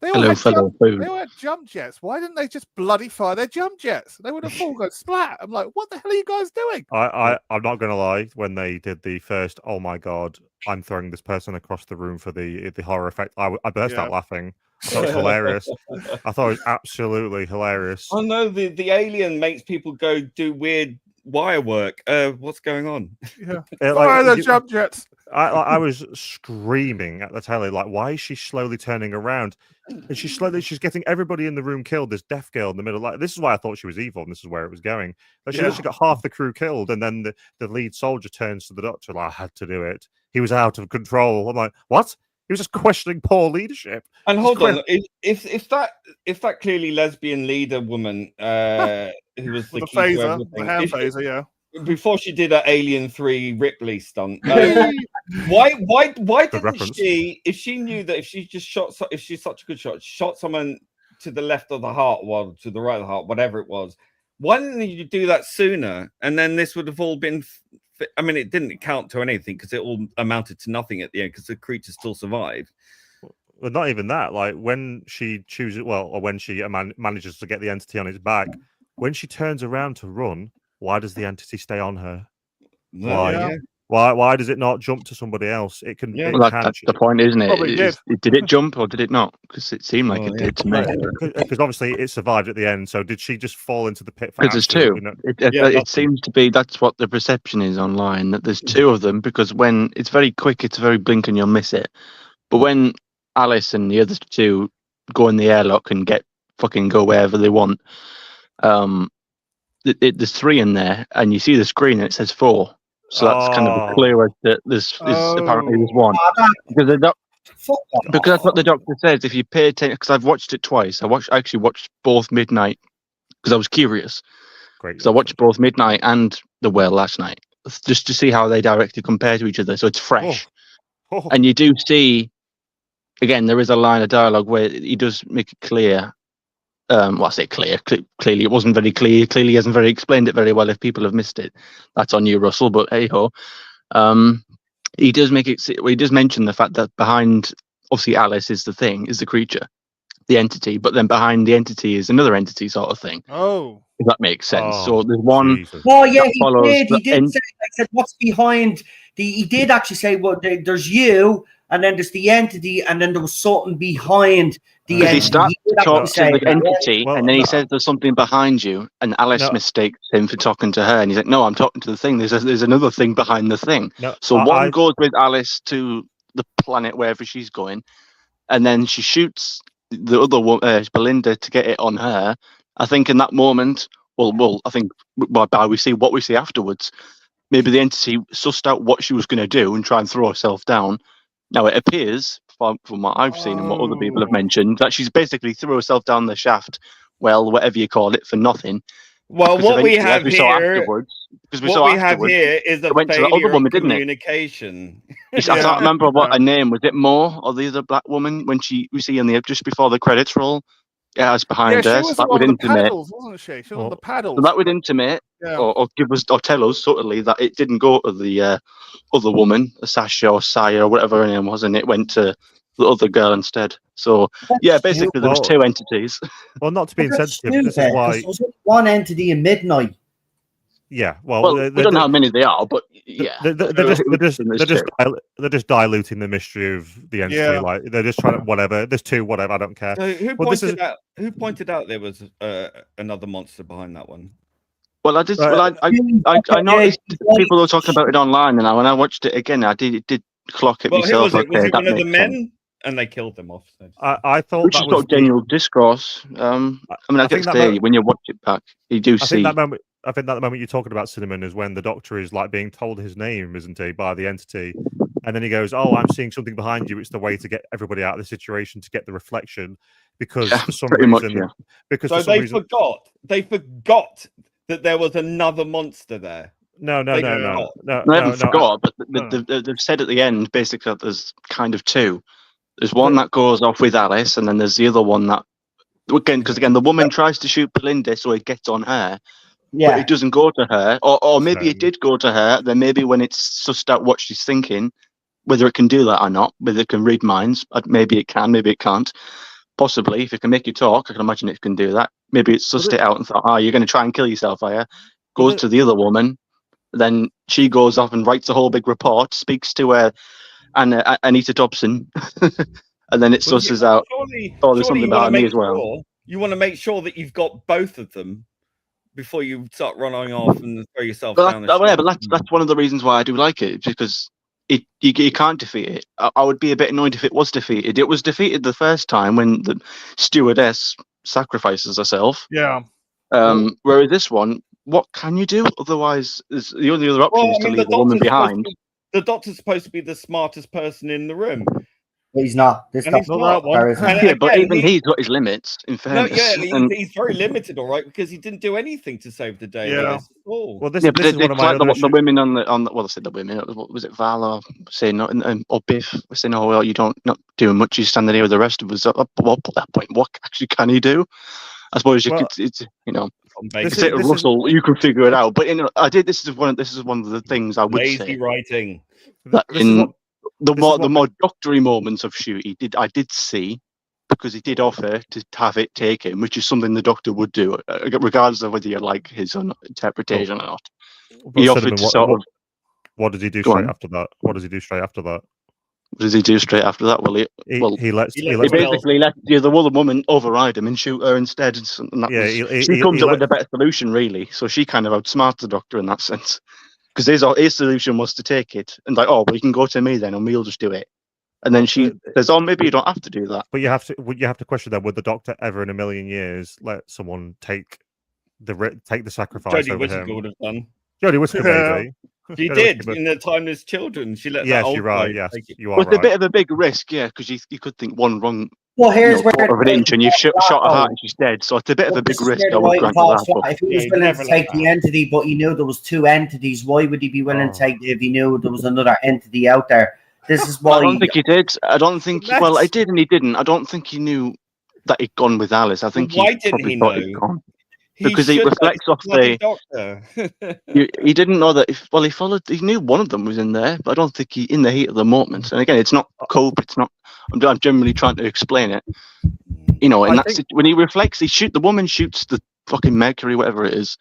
They all, Hello, had fellow they all had jump jets. Why didn't they just bloody fire their jump jets? They would have all gone splat. I'm like, what the hell are you guys doing? I'm not gonna lie. When they did the first, oh my god, I'm throwing this person across the room for the horror effect, I burst out laughing. I thought it was hilarious. I thought it was absolutely hilarious. Oh no, the alien makes people go do weird wire work. What's going on? Yeah, Like, fire their jump jets. I was screaming at the telly, like, why is she slowly turning around? And she's getting everybody in the room killed. There's Death Girl in the middle. Like, this is why I thought she was evil, and this is where it was going. But she literally got half the crew killed, and then the lead soldier turns to the doctor, like, I had to do it. He was out of control. I'm like, what? He was just questioning poor leadership. And hold on, if that clearly lesbian leader woman who was the The key to phaser, everything, the hand if she- phaser, yeah. before she did her Alien 3 Ripley stunt, why didn't reference. she, if she knew that if she just if she's such a good shot, shot someone to the left of the heart, or to the right of the heart, whatever it was, why didn't you do that sooner? And then this would have all been. I mean, it didn't count to anything because it all amounted to nothing at the end because the creature still survived. But not even that. Like, when she chooses, or when she manages to get the entity on its back, when she turns around to run, why does the entity stay on her? Why does it not jump to somebody else? It can. Yeah. Well, that's the point, isn't it? Probably Did it jump or did it not? Because it seemed like it did to me. Because obviously it survived at the end. So did she just fall into the pit? Because there's two. It seems to be that's what the perception is online, that there's two of them, because when it's very quick, it's very blink and you'll miss it. But when Alice and the other two go in the airlock and go wherever they want, there's three in there, and you see the screen and it says 4. So that's kind of a clue as that apparently there's one. Because that's what the doctor says. If you pay attention, because I've watched it twice. I actually watched both Midnight because I was curious. Great. So I watched both Midnight and The Well last night just to see how they directly compare to each other. So it's fresh. And you do see, again, there is a line of dialogue where he does make it clear. Well, I say clear. Clearly, it wasn't very clear. Clearly, he hasn't very explained it very well. If people have missed it, that's on you, Russell. But hey ho, he does make it. He does mention the fact that behind, obviously, Alice is the creature, the entity. But then behind the entity is another entity, sort of thing. Oh, if that makes sense. So there's one. Jesus. Oh yeah, that he follows did. He the did say. I said, "What's behind?" He did actually say, "Well, there's you, and then there's the entity, and then there was something behind the entity." He starts to talk to the entity, Well, and then he says there's something behind you, and Alice mistakes him for talking to her, and he's like, "No, I'm talking to the thing. There's another thing behind the thing." No, So one goes with Alice to the planet wherever she's going, and then she shoots the other one, Belinda, to get it on her. I think in that moment, I think by we see what we see afterwards, maybe the entity sussed out what she was going to do and try and throw herself down. Now it appears, from what I've seen and what other people have mentioned, that she's basically threw herself down the shaft. Well, whatever you call it, for nothing. Well, what we have here is a went to the failure other woman, of didn't it? communication. I can't remember what her name was. It Moore or the other black woman when we see just before the credits roll? Yeah, I was behind Yeah, her. she was So on that would the intimate. paddles, wasn't she? She was on the paddles. So that would intimate, Yeah. or give us, or tell us subtly that it didn't go to the other woman, Sasha or Saya or whatever her name was, and it went to the other girl instead. So yeah, basically there was two entities. Well, not to be That's insensitive, this is stupid, 'cause why. there was only one entity in Midnight. Yeah, Well, we don't know how many they are, but yeah, they're just diluting the mystery of the entity. Yeah. Like they're just trying to whatever. There's two, whatever. I don't care. So who Well, this pointed out? Who pointed out there was another monster behind that one? Well, I just, I noticed people were talking about it online, and when I watched it again, it did clock it Well, who myself. was it? Was Okay, it one of the makes sense. men? And they killed them off. So. I thought Which that is was sort of general discourse. I mean, I think guess that when you watch it back, you do I see. think that moment. I think that the moment you're talking about Cinnamon is when the Doctor is like being told his name, isn't he, by the entity, and then he goes, "Oh, I'm seeing something behind you. It's the way to get everybody out of the situation, to get the reflection, because for some reason, because so for some they reason, forgot that there was another monster there. No, They haven't forgot, but they've said at the end basically that there's kind of two. There's one that goes off with Alice, and then there's the other one that because the woman tries to shoot Belinda, so it gets on her. Yeah, but it doesn't go to her, or maybe it did go to her. Then maybe when it's sussed out what she's thinking, whether it can do that or not, whether it can read minds, maybe it can, maybe it can't. Possibly, if it can make you talk, I can imagine it can do that. Maybe it sussed it out and thought, you're going to try and kill yourself, are you? Goes to the other woman, then she goes off and writes a whole big report, speaks to her and Anita Dobson, and then it susses out. There's something about me as well. You want to make sure that you've got both of them before you start running off and throw yourself down. But that's one of the reasons why I do like it, because you can't defeat it. I would be a bit annoyed if it was defeated. It was defeated the first time when the stewardess sacrifices herself. Yeah. Whereas this one, what can you do? Otherwise, the only other option is to leave the woman behind. The Doctor's supposed to be the smartest person in the room. He's not. This Doctor's not. Yeah, but even he's got his limits. In fairness, he's very limited, all right, because he didn't do anything to save the day. Yeah. Well, this is one of my the women on the well, I said the women. What was it, Val saying or Biff saying, "Oh well, you not doing much. You standing here with the rest of us." At that point, what actually can he do? I suppose you could. It's Russell, you can figure it out. But this is one of the things I would say. Lazy writing. That the more doctory moments of shoot, I did see, because he did offer to have it taken, which is something the Doctor would do, regardless of whether you like his interpretation or not. He offered to What did he do straight after that? What does he do straight after that? What does he do straight after that? Well, he basically let the other woman override him and shoot her instead. And she comes up with a better solution, really. So she kind of outsmarts the Doctor in that sense. Because his solution was to take it and well, you can go to me then, and we'll just do it. And then she says, maybe you don't have to do that. But you have to question that: would the Doctor ever in a million years let someone take the sacrifice Jodie over Whittaker him? would have done. Jodie Whittaker, maybe. She did in the Timeless Children. She let that old you're right. guy Yes, take it. you are Well, right. it's a bit of a big risk, yeah, because you could think one wrong. Well, here's where quarter of an inch, and you've shot her heart, and she's dead. So it's a bit of a big risk. I would grant that. If he was willing to take the entity, but he knew there was two entities, why would he be willing to take it if he knew there was another entity out there? This is why. I don't think he did. I don't think. Well, I did, and he didn't. I don't think he knew that he'd gone with Alice. I think why didn't he know? Because he reflects off the Doctor. he didn't know that. He knew one of them was in there, but I don't think he, in the heat of the moment. And again, it's not cope. It's not. I'm generally trying to explain it. When he reflects, the woman shoots the fucking Mercury, whatever it is,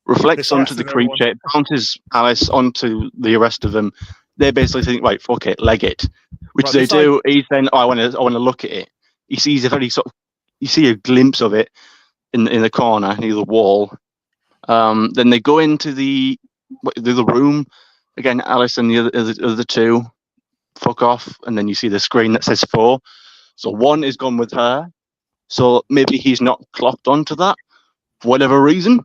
reflects onto the creature, bounces Alice onto the rest of them. They basically think, right, fuck it, leg it, which they do. He's then, I want to look at it. He sees a very you see a glimpse of it in the corner near the wall. Then they go into the room again. Alice and the other two fuck off, and then you see the screen that says 4. So one is gone with her. So maybe he's not clocked onto that for whatever reason.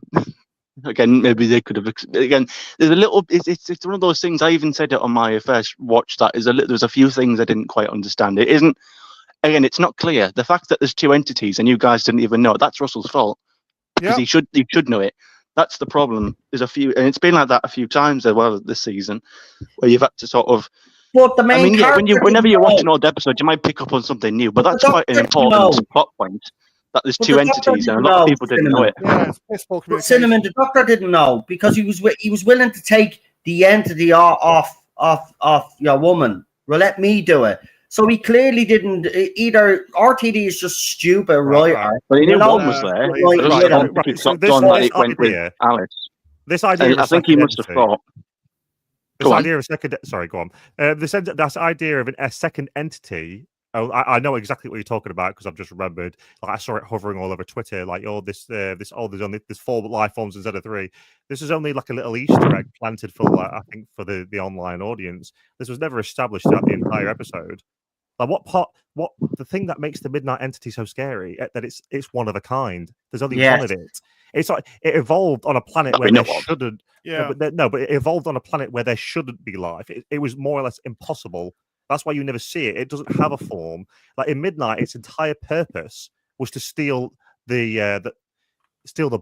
Again, maybe they could have. Again, there's a little. It's one of those things. I even said it on my first watch. That there's a few things I didn't quite understand. It isn't. Again, it's not clear. The fact that there's two entities and you guys didn't even know, that's Russell's fault. Because he should know it. That's the problem. There's a few, and it's been like that a few times as well this season, where you've had to sort of. But the main whenever you're watching old episodes, you might pick up on something new, but that's quite an important plot point. that there's But two the doctor entities, and a didn't lot of know, people didn't know it. Yeah, it's piss poor But communication. Cinnamon, the doctor didn't know because he was willing to take the entity off your woman. Well, let me do it. So he clearly didn't. Either RTD is just stupid, right? But he knew one was No. there. Right, I just right, don't think right. it So clocked on that it went with idea, Alice. this idea And of I think he second must have entity- thought. This Go on. idea of second, sorry, go on. This idea of a second entity. Oh, I know exactly what you're talking about because I've just remembered. Like I saw it hovering all over Twitter. Like, there's only 4 life forms instead of 3. This is only like a little Easter egg planted for, like, I think, for the online audience. This was never established throughout the entire episode. Like, what the thing that makes the Midnight Entity so scary that it's one of a kind. There's only one of it. It's like it evolved on a planet where there shouldn't. Yeah. But it evolved on a planet where there shouldn't be life. It was more or less impossible. That's why you never see it. It doesn't have a form. Like in Midnight, its entire purpose was to steal the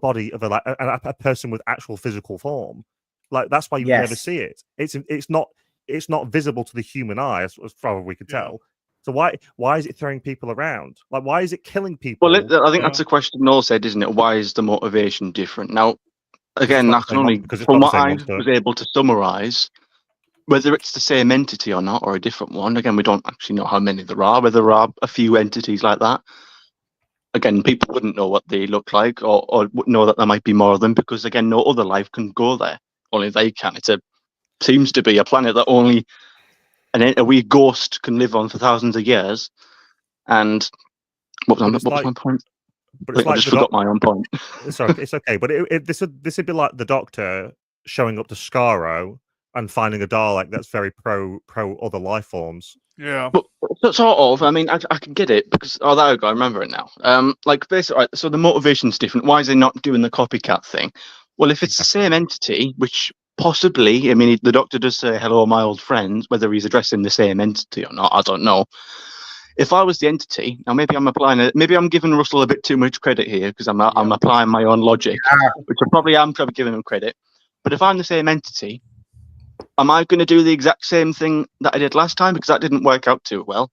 body of a person with actual physical form. Like that's why you never see it. It's not visible to the human eye as far as we could tell. So why is it throwing people around? Like why is it killing people? Well, I think that's a question Noel said, isn't it? Why is the motivation different? Now, again, I can only from what I was able to summarize. Whether it's the same entity or not, or a different one, again, we don't actually know how many there are, whether there are a few entities like that. Again, people wouldn't know what they look like or know that there might be more of them because, again, no other life can go there. Only they can. Seems to be a planet that only a wee ghost can live on for thousands of years. And what was my point? I just forgot my own point. Sorry, it's okay. But this would be like the Doctor showing up to Skaro and finding a Dalek that's very pro other life forms. Yeah. But sort of. I mean, I can get it because there we go. I remember it now. Like basically, right, so the motivation's different. Why is he not doing the copycat thing? Well, if it's the same entity, which possibly, I mean, the Doctor does say hello, my old friend. Whether he's addressing the same entity or not, I don't know. If I was the entity, now maybe I'm giving Russell a bit too much credit here because I'm applying my own logic, which I probably am giving him credit. But if I'm the same entity, am I going to do the exact same thing that I did last time? Because that didn't work out too well.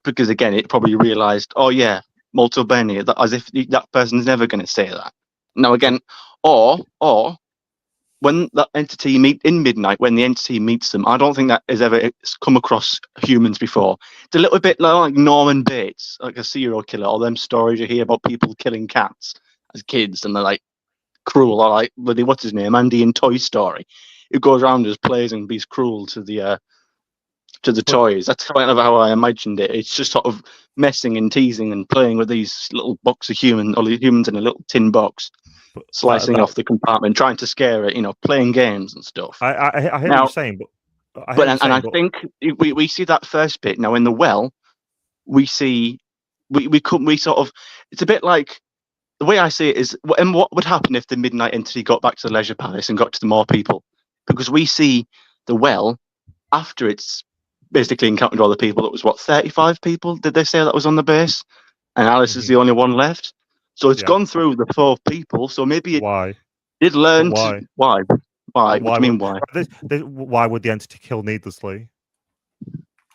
Because again, it probably realised, oh yeah, molto bene, as if that person's never going to say that. Now again, or when that entity in Midnight, when the entity meets them, I don't think that has ever come across humans before. It's a little bit like Norman Bates, like a serial killer, or them stories you hear about people killing cats as kids, and they're like cruel, or like what's his name, Andy in Toy Story, who goes around and just plays and be's cruel to the toys. That's kind of how I imagined it. It's just sort of messing and teasing and playing with these little box of humans in a little tin box, slicing off the compartment, trying to scare it, playing games and stuff. I hear what you're saying, I think we see that first bit now in the well. We see we sort of, it's a bit like, the way I see it is, and what would happen if the Midnight Entity got back to the Leisure Palace and got to the more people? Because we see the well after it's basically encountered all the people. It was 35 people, did they say, that was on the base? And Alice is the only one left. So it's gone through the 4 people. So maybe it did learn why. What do you mean why? Why would the entity kill needlessly?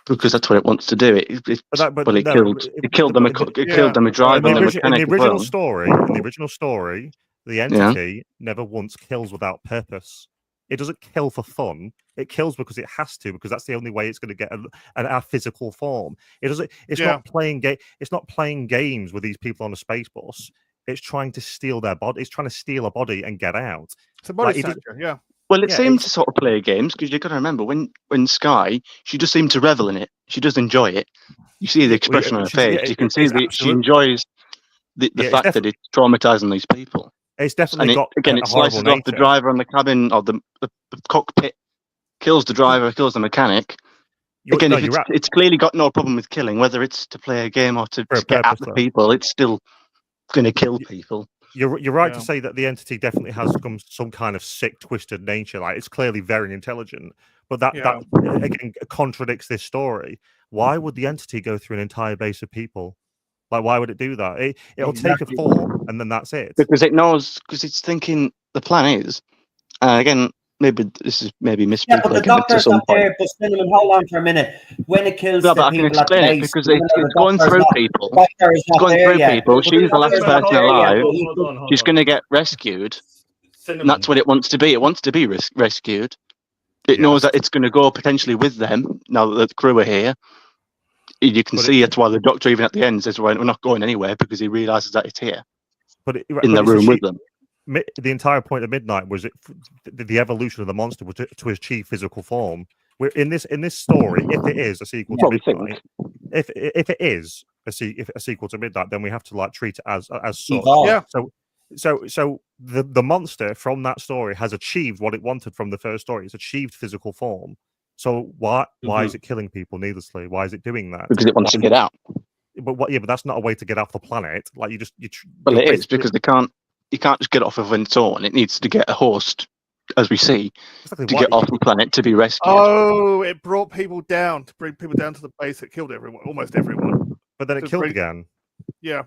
Because that's what it wants to do. It killed them. It killed them a driver and a mechanic. In the original story, the entity never once kills without purpose. It doesn't kill for fun. It kills because it has to, because that's the only way it's going to get a physical form. It's not playing It's not playing games with these people on a space bus. It's trying to steal their body. It's trying to steal a body and get out. It's a body snatcher, yeah. Well, it seemed to sort of play games, because you've got to remember, when Skye, she just seemed to revel in it. She does enjoy it. You see the expression on her face. You can see that she enjoys the fact that it's traumatizing these people. It's definitely it slices off the driver and the cabin, or the cockpit, kills the driver, kills the mechanic. It's clearly got no problem with killing, whether it's to play a game or to get at the people. It's still going to kill people. You're right to say that the entity definitely has some kind of sick, twisted nature. Like, it's clearly very intelligent, but that again contradicts this story. Why would the entity go through an entire base of people? Like, why would it do that? It'll take a form, and then that's it. Because it knows, because it's thinking the plan is, again, maybe this is maybe Yeah, misspeaking but the again to doctor's some not point. there. But Cinnamon, hold on for a minute. When it kills No, the but I can people at the explain it base, because even though it's the going doctor's through not, people. the doctor is It's not going there through yet. people. But She's the last doctor's not person there yet, alive. but he could- She's going to get rescued. And that's what it wants to be. It wants to be rescued. It knows that it's going to go potentially with them now that the crew are here. You can see it's why the doctor, even at the end, says, "We're not going anywhere," because he realizes that it's here in the room with them. The entire point of Midnight was the evolution of the monster was to achieve physical form. We're in this story. If it is a sequel to Midnight, if it is a sequel to Midnight, then we have to like treat it as such. Yeah. So the monster from that story has achieved what it wanted from the first story. It's achieved physical form. So why is it killing people needlessly? Why is it doing that? Because it wants to get out. But but that's not a way to get off the planet. Like it is because you can't just get off of its own. It needs to get a host, as we see, to get off the planet to be rescued. Oh, it brought people down to bring people down to the base. It killed everyone, almost everyone. But then it killed again. Yeah.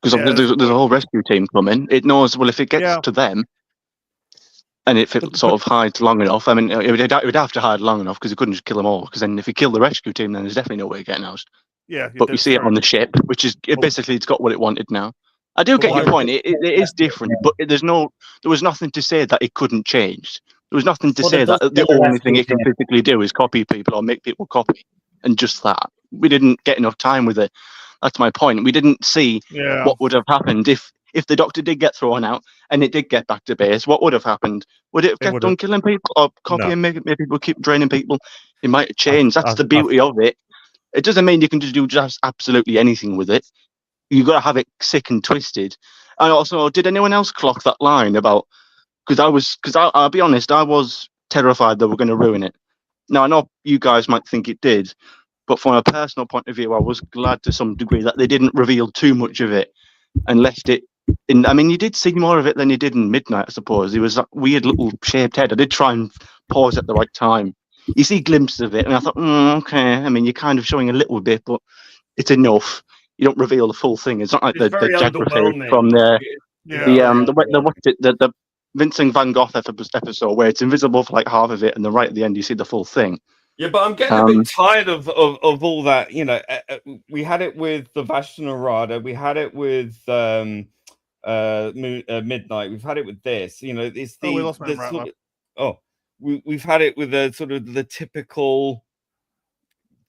Because there's a whole rescue team coming. It knows, well, if it gets to them, and if it sort of hides long enough, I mean, it would have to hide long enough because it couldn't just kill them all. Because then if you kill the rescue team, then there's definitely no way of getting out. Yeah. But we see it on the ship, which is basically it's got what it wanted now. I do get your point. It is different, but there was nothing to say that it couldn't change. There was nothing to say that the only thing it can physically do is copy people or make people copy, and just that. We didn't get enough time with it. That's my point. We didn't see what would have happened if the doctor did get thrown out and it did get back to base. What would have happened? Would it have kept on killing people or copying, making people keep draining people? It might have changed. That's the beauty of it. It doesn't mean you can just do absolutely anything with it. You've got to have it sick and twisted. And also, did anyone else clock that line about? Because I'll be honest, I was terrified they were going to ruin it. Now I know you guys might think it did, but from a personal point of view, I was glad to some degree that they didn't reveal too much of it and left it in. I mean, you did see more of it than you did in Midnight, I suppose. It was that weird little shaped head. I did try and pause at the right time. You see glimpses of it, and I thought, okay. I mean, you're kind of showing a little bit, but it's enough. You don't reveal the full thing. It's not like the Jackpot from the Vincent Van Gogh episode where it's invisible for like half of it, and right at the end you see the full thing. Yeah, but I'm getting a bit tired of all that. You know, we had it with the Vashnarada, we had it with Midnight, we've had it with this. You know, it's we've had it with the sort of the typical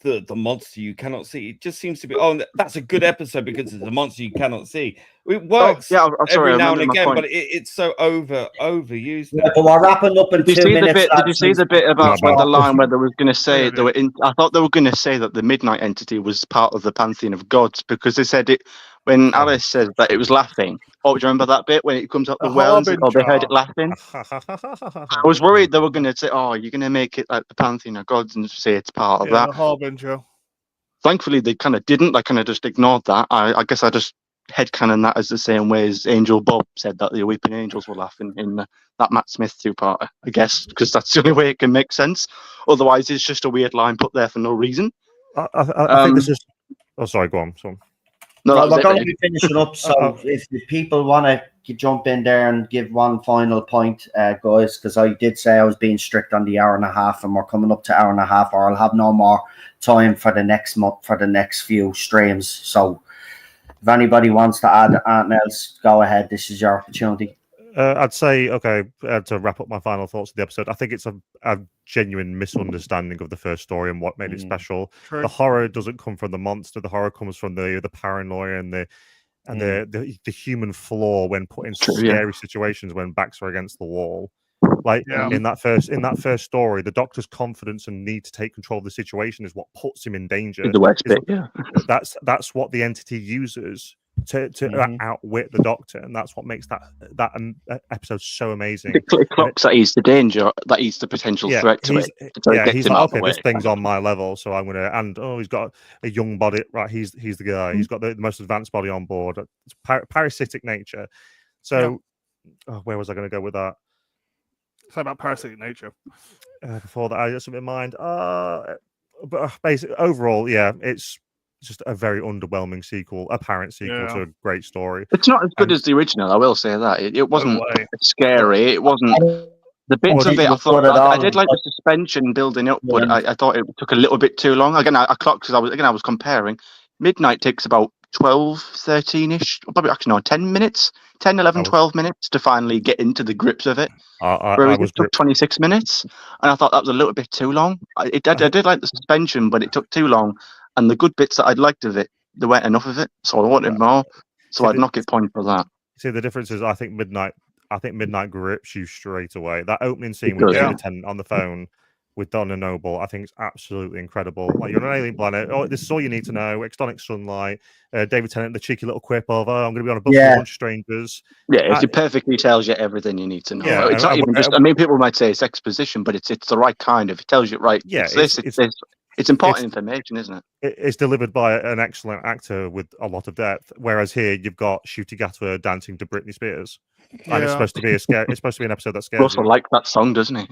the monster you cannot see. It just seems to be that's a good episode because it's a monster you cannot see. It works every now and again, but it's so overused. Yeah, but we're wrapping up in 2 minutes. Did you see the bit about the line where they were going to say I thought they were going to say that the Midnight entity was part of the pantheon of gods, because they said it when Alice said that it was laughing. Oh, do you remember that bit when it comes up the well and they heard it laughing? I was worried they were going to say, "Oh, you're going to make it like the pantheon of gods," and say it's part of that. The Harbinger. Thankfully, they kind of didn't. They kind of just ignored that. I guess I just headcanon that as the same way as Angel Bob said that the Weeping Angels were laughing in that Matt Smith two-parter, I guess, because that's the only way it can make sense. Otherwise, it's just a weird line put there for no reason. I think this is... Oh, sorry, go on. No, we're going to be finishing up, so if the people want to jump in there and give one final point, guys, because I did say I was being strict on the hour and a half, and we're coming up to hour and a half, or I'll have no more time for the next month, for the next few streams. So if anybody wants to add anything else, go ahead. This is your opportunity. I'd say, to wrap up my final thoughts of the episode, I think it's a genuine misunderstanding of the first story and what made it special. True. The horror doesn't come from the monster. The horror comes from the paranoia and the human flaw when put in scary situations when backs are against the wall. Like in that first story, the Doctor's confidence and need to take control of the situation is what puts him in danger. The worst bit, that's what the entity uses to outwit the Doctor, and that's what makes that episode so amazing. It clocks that he's the danger, that he's the potential threat to it. He's like, okay, this thing's on my level, so I'm gonna. And he's got a young body, right? He's the guy. He's got the most advanced body on board. It's parasitic nature. So, where was I going to go with that? Say about parasitic nature. Before that, I had something in mind. But basically, overall, it's just a very underwhelming sequel, apparent sequel to a great story. It's not as good as the original, I will say that. It wasn't scary. It wasn't. The bits Oh, of it, I did thought put it I on, did like the suspension building up, but Yeah. I thought it took a little bit too long. Again, I clocked because I was comparing. Midnight takes about 12, 13-ish, probably actually no, 10 minutes, 10, 11, 12 minutes to finally get into the grips of it. I Whereas was it took 26 minutes, and I thought that was a little bit too long. I did like the suspension, but it took too long. And the good bits that I'd liked of it, there weren't enough of it, so I wanted more. So I'd knock it point for that. See, the difference is I think Midnight grips you straight away. That opening scene It with does, David yeah. Tennant on the phone with Donna Noble, I think is absolutely incredible. Like, you're on an alien planet. Oh, this is all you need to know. Extonic sunlight. David Tennant, the cheeky little quip of, "Oh, I'm going to be on a bus with a bunch of strangers." Yeah, it perfectly tells you everything you need to know. Yeah, It's not even just. I mean, people might say it's exposition, but it's the right kind of. It tells you right. Yeah, it's important information, isn't it? It's delivered by an excellent actor with a lot of depth. Whereas here you've got Ncuti Gatwa dancing to Britney Spears, and it's supposed to be it's supposed to be an episode that scares Russell you. likes that song, doesn't he?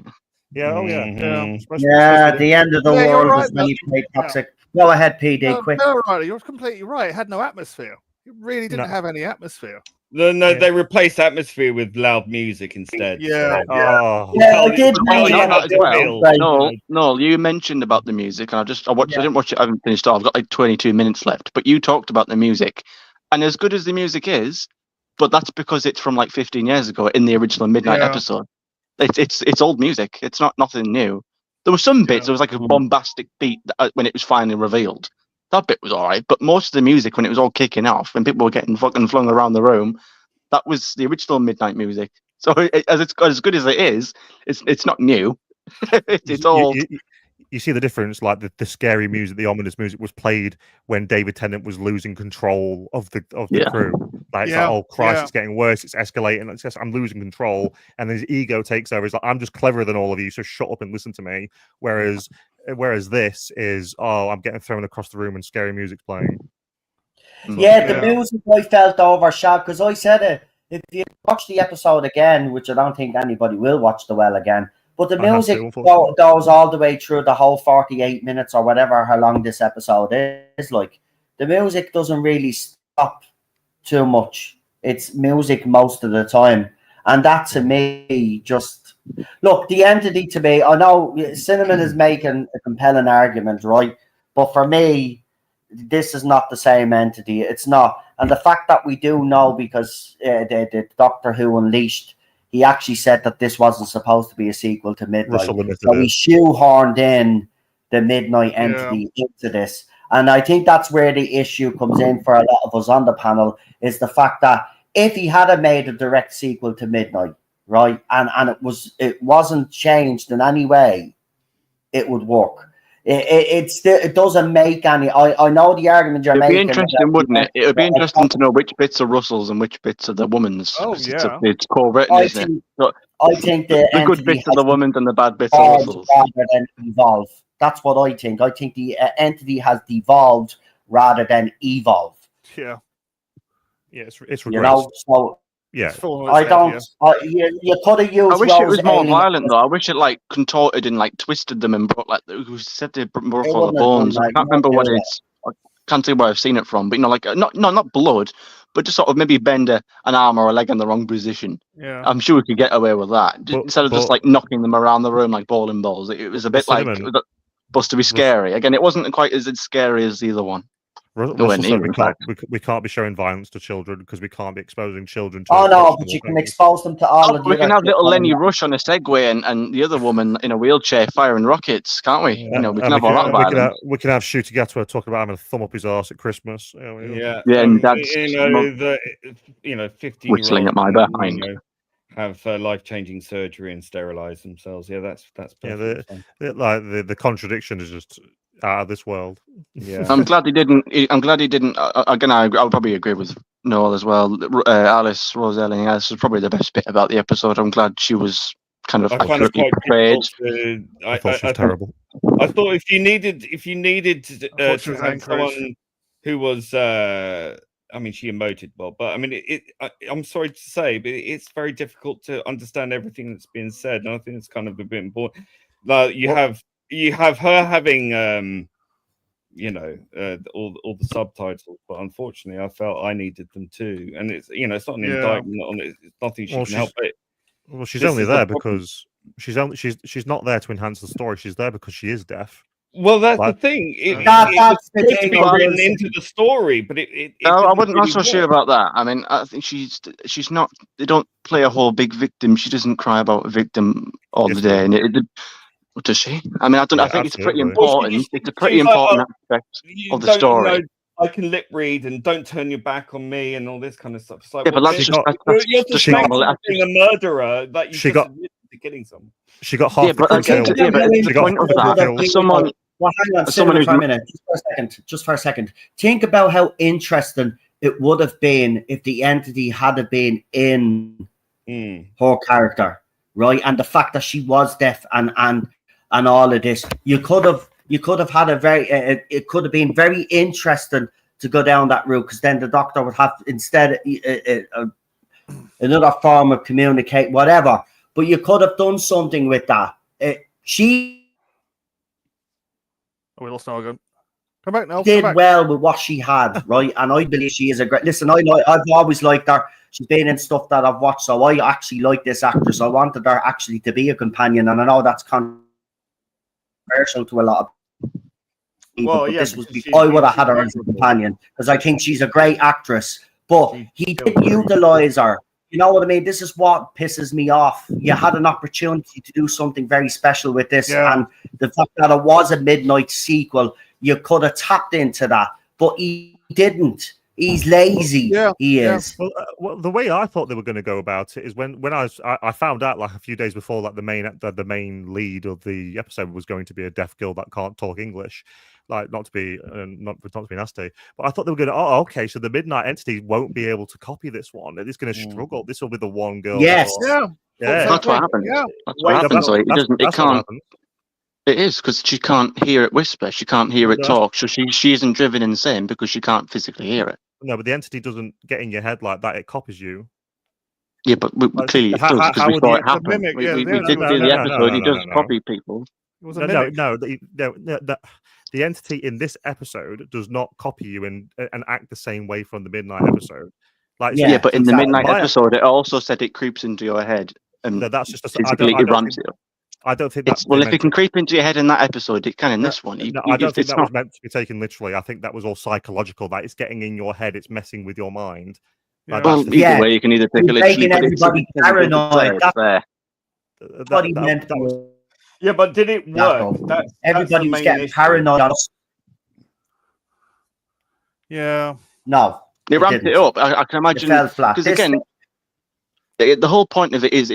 Yeah, oh yeah, Yeah, the end of the world right, is when you play toxic. Go ahead, PD, quick. No, right, you're completely right. It had no atmosphere. It really didn't have any atmosphere. No, they replaced atmosphere with loud music instead. Yeah. So. I did. No, you mentioned about the music, and I watched. I didn't watch it. I haven't finished. I've got like 22 minutes left. But you talked about the music, and as good as the music is, but that's because it's from like 15 years ago in the original Midnight episode. It's old music. It's not nothing new. There were some bits. There was like a bombastic beat when it was finally revealed. That bit was all right, but most of the music when it was all kicking off, when people were getting fucking flung around the room, that was the original Midnight music. So as good as it is, it's not new. it's all. You see the difference, like the scary music, the ominous music was played when David Tennant was losing control of the crew. Like, it's like, oh Christ, it's getting worse, it's escalating. It's just, I'm losing control, and his ego takes over. He's like, I'm just cleverer than all of you, so shut up and listen to me. Whereas this is, oh, I'm getting thrown across the room and scary music's playing. Yeah, the music I felt overshadowed because I said it. If you watch the episode again, which I don't think anybody will watch the well again, but the music goes all the way through the whole 48 minutes or whatever how long this episode is. Like, the music doesn't really stop too much. It's music most of the time. And that to me just look, the entity to me, I know Cinnamon is making a compelling argument, right? But for me, this is not the same entity. It's not. And the fact that we do know because the Doctor Who Unleashed, he actually said that this wasn't supposed to be a sequel to Midnight. So he shoehorned in the Midnight entity into this. And I think that's where the issue comes in for a lot of us on the panel, is the fact that if he had made a direct sequel to Midnight, right, and it wasn't changed in any way, it would work. It doesn't make any. I know the argument you're making. It'd be interesting, wouldn't it? It would be interesting to know which bits are Russell's and which bits are the woman's. Oh yeah, it's co-written, isn't it? I think the good bits are the woman's and the bad bits are Russell's. Rather than evolve. That's what I think. I think the entity has devolved rather than evolve. Yeah. Yeah, it's regressed. You know, so yeah, I don't. You could have used. I wish it was more violent though. I wish it like contorted and like twisted them and brought like who said they brought all the bones. I can't remember what it's. I can't think where I've seen it from, but you know, like not blood, but just sort of maybe bend an arm or a leg in the wrong position. Yeah, I'm sure we could get away with that instead of just like knocking them around the room like bowling balls. It was a bit like supposed to be scary. Again, it wasn't quite as scary as the other one. Russell said we can't be showing violence to children because we can't be exposing children to. Oh no, but you can expose them to all of we can have little Lenny Rush on a Segway and the other woman in a wheelchair firing rockets, can't we? You know, we can have all that violence. We can have Ncuti Gatwa talking about having a thumb up his arse at Christmas. And that's 50 whistling at my behind. Have life-changing surgery and sterilize themselves. Yeah, that's the contradiction is just out of this world. Yeah, I'm glad he didn't. Again, I would probably agree with Noel as well. Alice Roselling, this is probably the best bit about the episode. I'm glad she was kind of accurately portrayed. I thought she was terrible. I thought if you needed to have someone who was. I mean, she emoted well, but I mean, I'm sorry to say, but it's very difficult to understand everything that's being said, and I think it's kind of a bit important. Like you have her having, all the subtitles, but unfortunately, I felt I needed them too, and it's it's not an indictment on it. It's nothing she can help it. Well, she's only there because She's not there to enhance the story. She's there because she is deaf. Well, that's Like- the thing. It That's the was supposed to thing, be I written was- into the story, but it I didn't wasn't. I'm really not so sure work. about that. I mean, I think she's not. They don't play a whole big victim. She doesn't cry about a victim all Yes, the day. they And does she? I mean, I don't. I Yeah, think it's pretty absolutely. important. Well, It's a pretty she's like, important aspect You of the don't story. know, I can lip read and don't turn your back on me and all this kind of stuff. It's like, Yeah, but well, that's she just got- you're just suspecting normal. That's being a murderer that you She just got- admitted to killing someone. She got half Yeah, the but crew okay, killed. yeah, but She the got point of half the that, crew as someone, Well, hang on, as sit someone there who's for a minute, just for a second. Think about how interesting it would have been if the entity had been in her character, right? And the fact that she was deaf and all of this, you could have had a very, it could have been very interesting to go down that route, because then the doctor would have instead another form of communicate, whatever. But you could have done something with that. She We lost Nogan. Come back now. Come did back. well with what she had, right? And I believe she is a great. Listen, I've always liked her. She's been in stuff that I've watched, so I actually like this actress. I wanted her actually to be a companion, and I know that's controversial to a lot of people. Well, but yeah, this was because I would have had her she's as a memorable. companion because I think she's a great actress. But She he killed didn't her. utilize her. You know what I mean? This is what pisses me off. You had an opportunity to do something very special with this, Yeah. and the fact that it was a midnight sequel, you could have tapped into that, but he didn't. He's lazy. Yeah, He yeah. is. Well, the way I thought they were going to go about it is when I found out like a few days before that the main lead of the episode was going to be a deaf girl that can't talk English, like not to be nasty, but I thought they were going to. Oh, okay, so the Midnight Entity won't be able to copy this one. It's going to struggle. This will be the one girl. Yes. Yeah. Yeah. that's what happens. Yeah. That's what happens. That's- Like, it doesn't. It that's what can't. happened. It is because she can't hear it whisper. She can't hear it No. talk. So she isn't driven insane because she can't physically hear it. No, but the entity doesn't get in your head like that. It copies you. Yeah, but Like, clearly it how- does how because we would saw you- it happen. mimic, We yeah, did no, do no, the no, episode. He does no. copy people. It was a mimic. The entity in this episode does not copy you and act the same way from the Midnight episode. Like, Yeah, Yeah, but in the exactly. midnight My- episode, it also said it creeps into your head and No, that's just a, physically I don't runs think, you. I don't think It's that's well, been if it can creep into your head in that episode, it can in No, this one. no, I don't think It's that not. was meant to be taken literally. I think that was all psychological. That it's getting in your head. It's messing with your mind. Like, Yeah. Well, that's the- Yeah. either way, you can either take He's it literally, making but it's everybody paranoid. it's there. That's what he meant. that was, Yeah, but did it Jaco. work? That's Everybody the was main getting issue. paranoid. Yeah. No, They ramped it didn't. up. I can It imagine fell flat. because This- again, the whole point of it is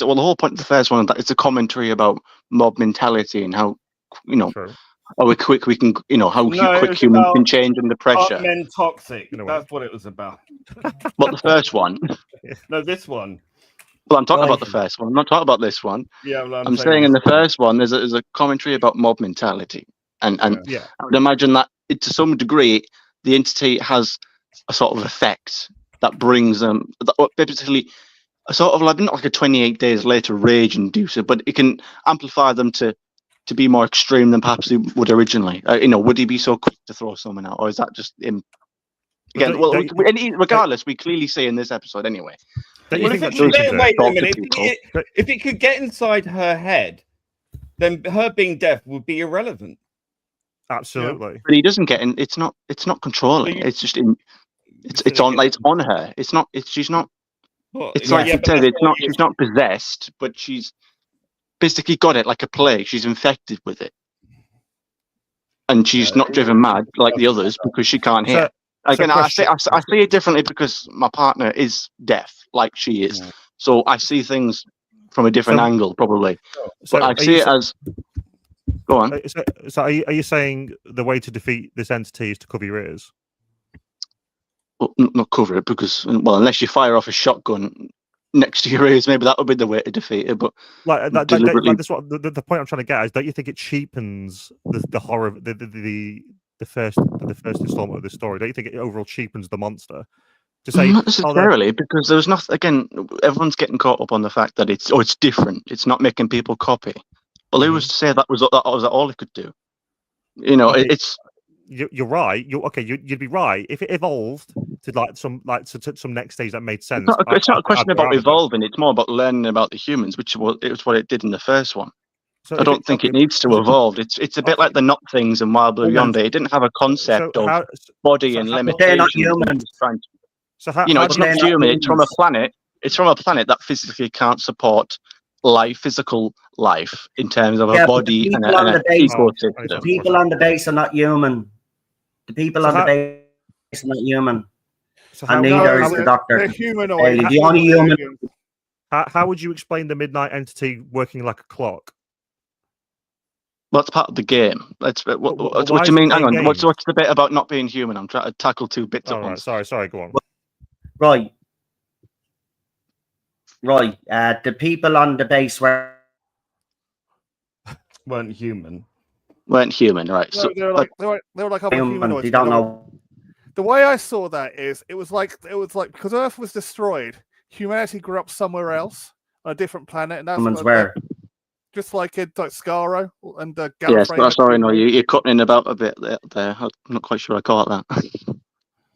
well, the whole point of the first one that it's a commentary about mob mentality and how true. how quick we can how No, it quick was humans about can change under Are pressure. men toxic? In a way. That's what it was about. But the first one, No, this one. well, I'm talking about the Right. first one. I'm not talking about this one. Yeah, well, I'm saying in the first one, there's a commentary about mob mentality, and Yeah. I would imagine that to some degree, the entity has a sort of effect that brings them, basically, a sort of like not like a 28 days later rage inducer, but it can amplify them to be more extreme than perhaps they would originally. Would he be so quick to throw someone out, or is that just him? Again, Don't- well, don't- regardless, we clearly see in this episode anyway. Don't you Well, if think it that could shows get, you wait a talk to minute, people. if it could get inside her head, then her being deaf would be irrelevant. Absolutely. But he doesn't get in. It's not controlling. Well, It's just in. It's on. Like, it's on her. It's not. She's not. Well, It's Yeah, like you but said. that's It's what not. it is. She's not possessed, but she's basically got it like a plague. She's infected with it, and she's not driven mad like the others because she can't hear. Again, I see it differently because my partner is deaf, like she is. Yeah. So I see things from a different So- angle, probably. So But I are see you it as. Go on. So are you saying the way to defeat this entity is to cover your ears? Well, not cover it because, well, unless you fire off a shotgun next to your ears, maybe that would be the way to defeat it. But Like Deliberately. this what the point I'm trying to get is, don't you think it cheapens the horror of the first installment of the story? Don't you think it overall cheapens the monster? To say, not oh, no, necessarily, because there's not. Again, everyone's getting caught up on the fact that it's different. It's not making people copy. Well, who was to say that was all it could do? Okay. It's you're right. You'd be right if it evolved to some next stage that made sense. It's not a question I'd about rather evolving. It's more about learning about the humans, which was what it did in the first one. So I don't think it needs to evolve. It's a bit like the Not Things and Wild Blue Yonder. It didn't have a concept of body and limitations. They're not human. It's not human. It's from a planet. It's from a planet that physically can't support physical life in terms of a body and an ecosystem. The people on the base are not human. The people on the base are not human. And neither is the Doctor. They're humanoid. The only human. How would you explain the midnight entity working like a clock? What's part of the game? What do you mean? Hang on. What's the bit about not being human? I'm trying to tackle two bits at once. Sorry. Go on. Right. The people on the base weren't human. Right. So they were like other humanoids. They don't know. The way I saw that is it was like because Earth was destroyed, humanity grew up somewhere else on a different planet, and that's where. Just like in Skaro and yes, but sorry, no, you're cutting in about a bit there. I'm not quite sure I caught that.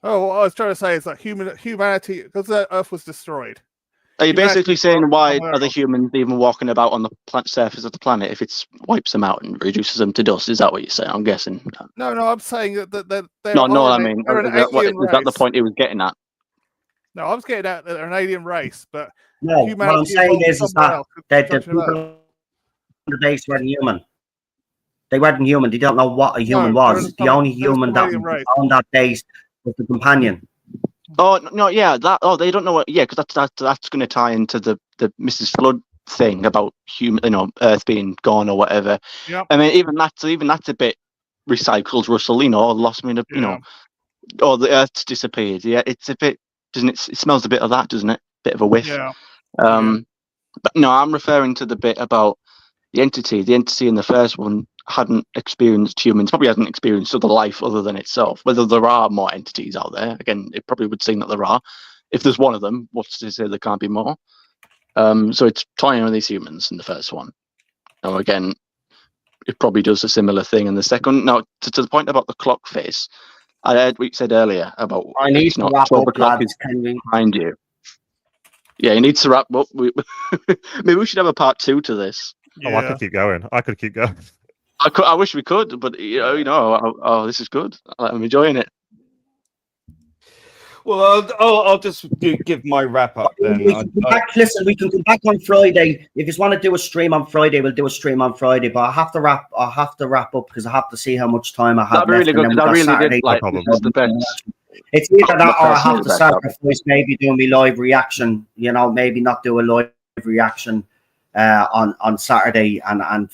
Oh, what I was trying to say is that humanity, because the Earth was destroyed. Are you basically saying why are the humans even walking about on the surface of the planet if it wipes them out and reduces them to dust? Is that what you're saying? I'm guessing. No, I'm saying that they're no. I mean, is that the point he was getting at? No, I was getting at that they're an alien race, but no. What I'm saying is that the people the base weren't human. They weren't human. They don't know what a human was. The only human that was on that base was the companion. Oh no, yeah, they don't know what. Yeah, because that's going to tie into the Mrs. Flood thing about Earth being gone or whatever. Yep. I mean, even that's a bit recycled, Russell. Lost me. Or the Earth's disappeared. Yeah, it's a bit. Doesn't it? It smells a bit of that, doesn't it? Bit of a whiff. Yeah. But no, I'm referring to the bit about the entity. The entity in the first one hadn't experienced humans, probably hasn't experienced other life other than itself. Whether there are more entities out there, again, it probably would seem that there are. If there's one of them, what's to say there can't be more? So it's toying with these humans in the first one. Now, again, it probably does a similar thing in the second. Now, to the point about the clock face, I heard what you said earlier about I need to wrap 12 up, o'clock is behind you. Yeah, you need to wrap up. Maybe we should have a part 2 to this. Yeah. Oh, I could keep going. I wish we could, but this is good. I'm enjoying it. Well, I'll just give my wrap up then. Listen, we can come back on Friday. If you want to do a stream on Friday, we'll do a stream on Friday. But I have to wrap up because I have to see how much time I have. That'd be really good. I really did like the best. It's either that or I have to sacrifice maybe doing my live reaction. Maybe not do a live reaction on Saturday and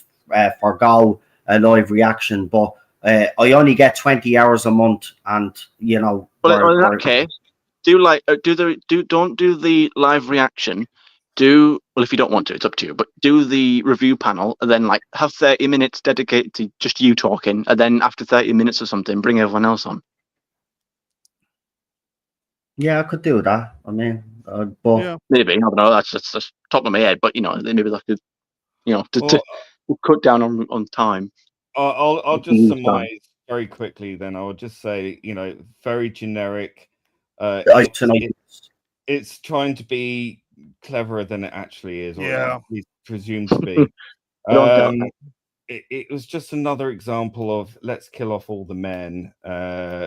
forgo a live reaction. But I only get 20 hours a month, and Well, in that case, don't do the live reaction. If you don't want to, it's up to you. But do the review panel, and then have 30 minutes dedicated to just you talking, and then after 30 minutes or something, bring everyone else on. Yeah, I could do that. I mean, but maybe I don't know. That's just top of my head, but maybe that could, to cut down on time. I'll just surmise very quickly. Then I would just say, very generic. It's trying to be cleverer than it actually is, or at least presumed to be. It was just another example of let's kill off all the men,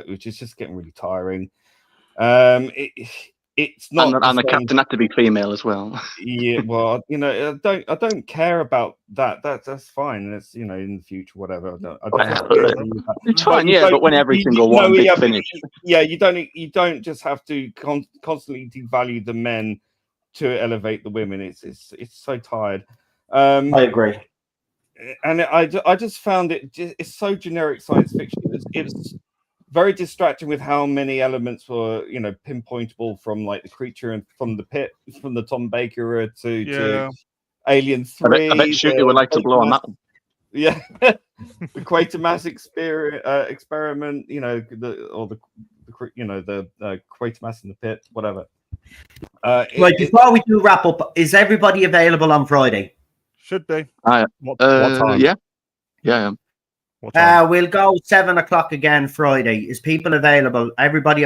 which is just getting really tiring. It's not, and the captain had to be female as well. Yeah, well, I don't care about that. That's fine. It's in the future, whatever. It's fine, but when every single one big finish. Yeah, you don't just have to constantly devalue the men to elevate the women. It's so tired. I agree. And I just found it's so generic science fiction. It's very distracting with how many elements were, pinpointable from the creature and from the pit, from the Tom Baker to Alien 3. I bet Shooty would like to blow on that. Yeah, the Quatermass experiment, the Quatermass in the pit, whatever. Before we do wrap up, is everybody available on Friday? Should be. What time? Yeah. We'll go 7 o'clock again Friday. Is people available? Everybody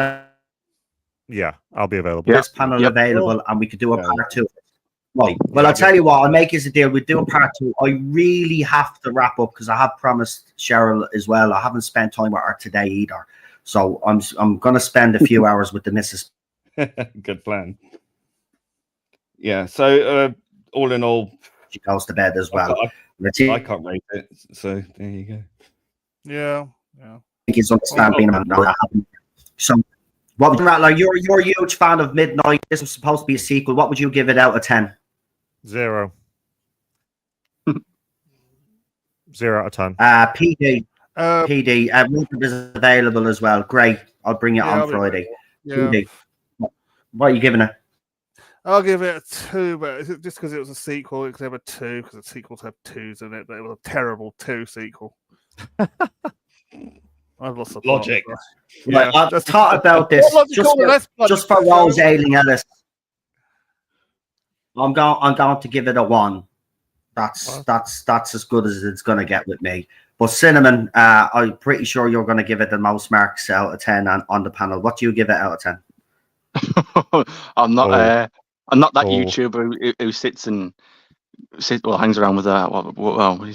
Yeah, I'll be available. This panel available, and we could do a part 2. Right. Well, Yeah, I'll tell you what. I'll make us a deal. We'll do a part 2. I really have to wrap up because I have promised Cheryl as well. I haven't spent time with her today either, so I'm going to spend a few hours with the missus. Good plan. Yeah. So all in all, she goes to bed as well. I can't rate it. So there you go. Yeah. I think he's understanding about that happening. So, what would Rattler? You're a huge fan of Midnight. This was supposed to be a sequel. What would you give it out of 10? 0. 0 out of 10. PD. Rupert is available as well. Great. I'll bring it on Friday. PD. What are you giving it? I'll give it a 2, but just because it was a sequel, it could have a 2 because the sequels have 2s in it. But it was a terrible 2 sequel. I've lost the logic. Right, I've thought about this just for Rose Ailing Ellis. I'm going to give it a 1. That's as good as it's going to get with me. But Cinnamon, I'm pretty sure you're going to give it the most marks out of 10 on the panel. What do you give it out of 10? I'm not that YouTuber who hangs around with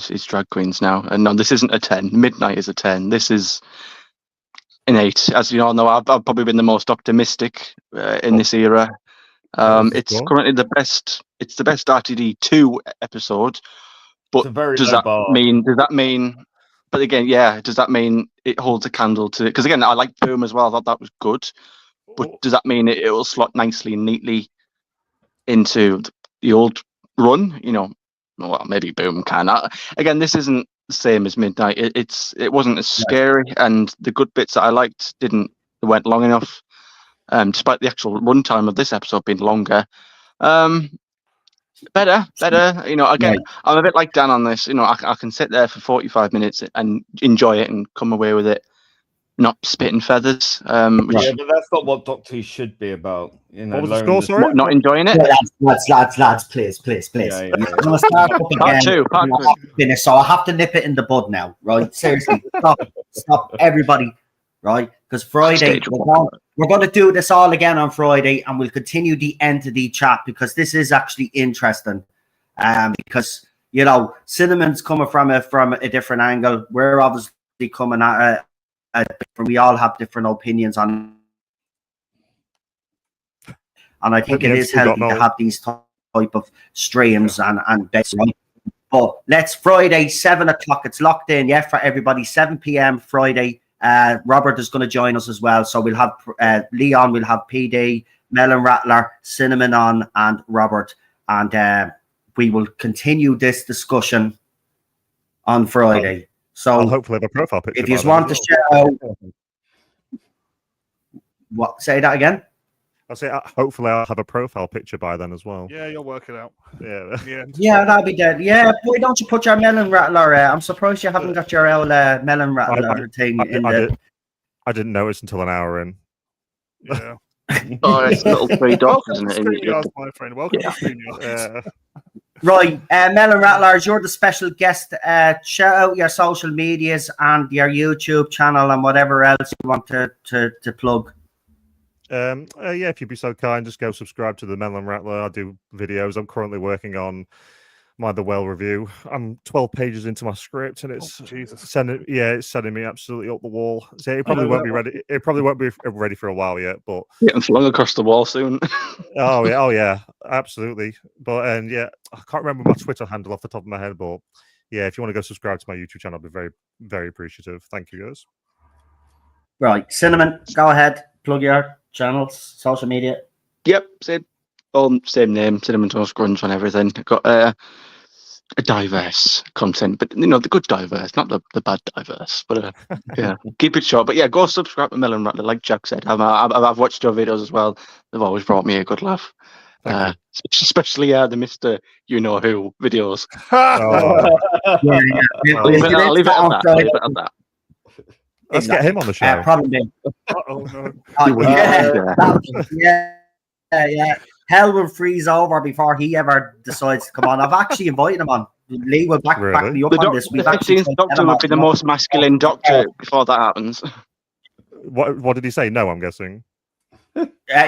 he's drag queens now. And no, this isn't a 10. Midnight is a 10. This is an 8. As you all know, I've probably been the most optimistic in this era. It's currently the best. It's the best RTD 2 episode. But does that mean? But again, does that mean it holds a candle to? Because again, I like Boom as well. I thought that was good. But does that mean it will slot nicely and neatly into the old run? Well, maybe Boom can. Again, this isn't the same as Midnight. It wasn't as scary, and the good bits that I liked weren't long enough. Despite the actual runtime of this episode being longer, better. Again, I'm a bit like Dan on this. I can sit there for 45 minutes and enjoy it and come away with it not spitting feathers. But that's not what Doctor Who should be about. What was the score, sorry? Not enjoying it? Lads, please. Yeah. I'm going to start up again. Part two. So I have to nip it in the bud now, right? Seriously, stop, everybody, right? Because Friday, we're going to do this all again on Friday, and we'll continue the entity chat because this is actually interesting. Because, Cinnamon's coming from a different angle. We're obviously coming at we all have different opinions on, and I think it is healthy to have these type of streams and bets, right? But let's Friday 7 o'clock. It's locked in, for everybody. 7 p.m. Friday. Robert is going to join us as well, so we'll have Leon, we'll have PD, Melon Rattler, Cinnamon on, and Robert, and we will continue this discussion on Friday. So I'll hopefully have a profile picture. If you want to share out, say that again. I'll say hopefully I'll have a profile picture by then as well. Yeah, you'll work it out. Yeah, that'll be dead. Yeah, why don't you put your Melon Rattler? I'm surprised you haven't got your old Melon Rattler thing in there. I didn't notice until an hour in. Yeah. It's little 3 dots, isn't it? My friend. Welcome to StreamYard. Right, Melon Rattlers, you're the special guest. Shout out your social medias and your YouTube channel and whatever else you want to plug. If you'd be so kind, just go subscribe to the Melon Rattler. I do videos. I'm currently working on my The Well review. I'm 12 pages into my script, and it's sending me absolutely up the wall. So it probably won't be ready. It probably won't be ready for a while yet, but getting flung across the wall soon. oh yeah, absolutely. But I can't remember my Twitter handle off the top of my head, but if you want to go subscribe to my YouTube channel, I'll be very, very appreciative. Thank you, guys. Right, Cinnamon, go ahead, plug your channels, social media. Yep, same name, Cinnamon Toast Grunge on everything. Got a diverse content, but the good diverse, not the bad diverse. But keep it short. But go subscribe to Melon Rattler, like Jack said. I've watched your videos as well. They've always brought me a good laugh. Especially the Mr. You Know Who videos. I'll leave it at that. Let's get him on the show. Probably. No. Hell will freeze over before he ever decides to come on. I've actually invited him on. Lee will back me up on this. The 15th Doctor would be the most masculine Doctor before that happens. What did he say? No, I'm guessing.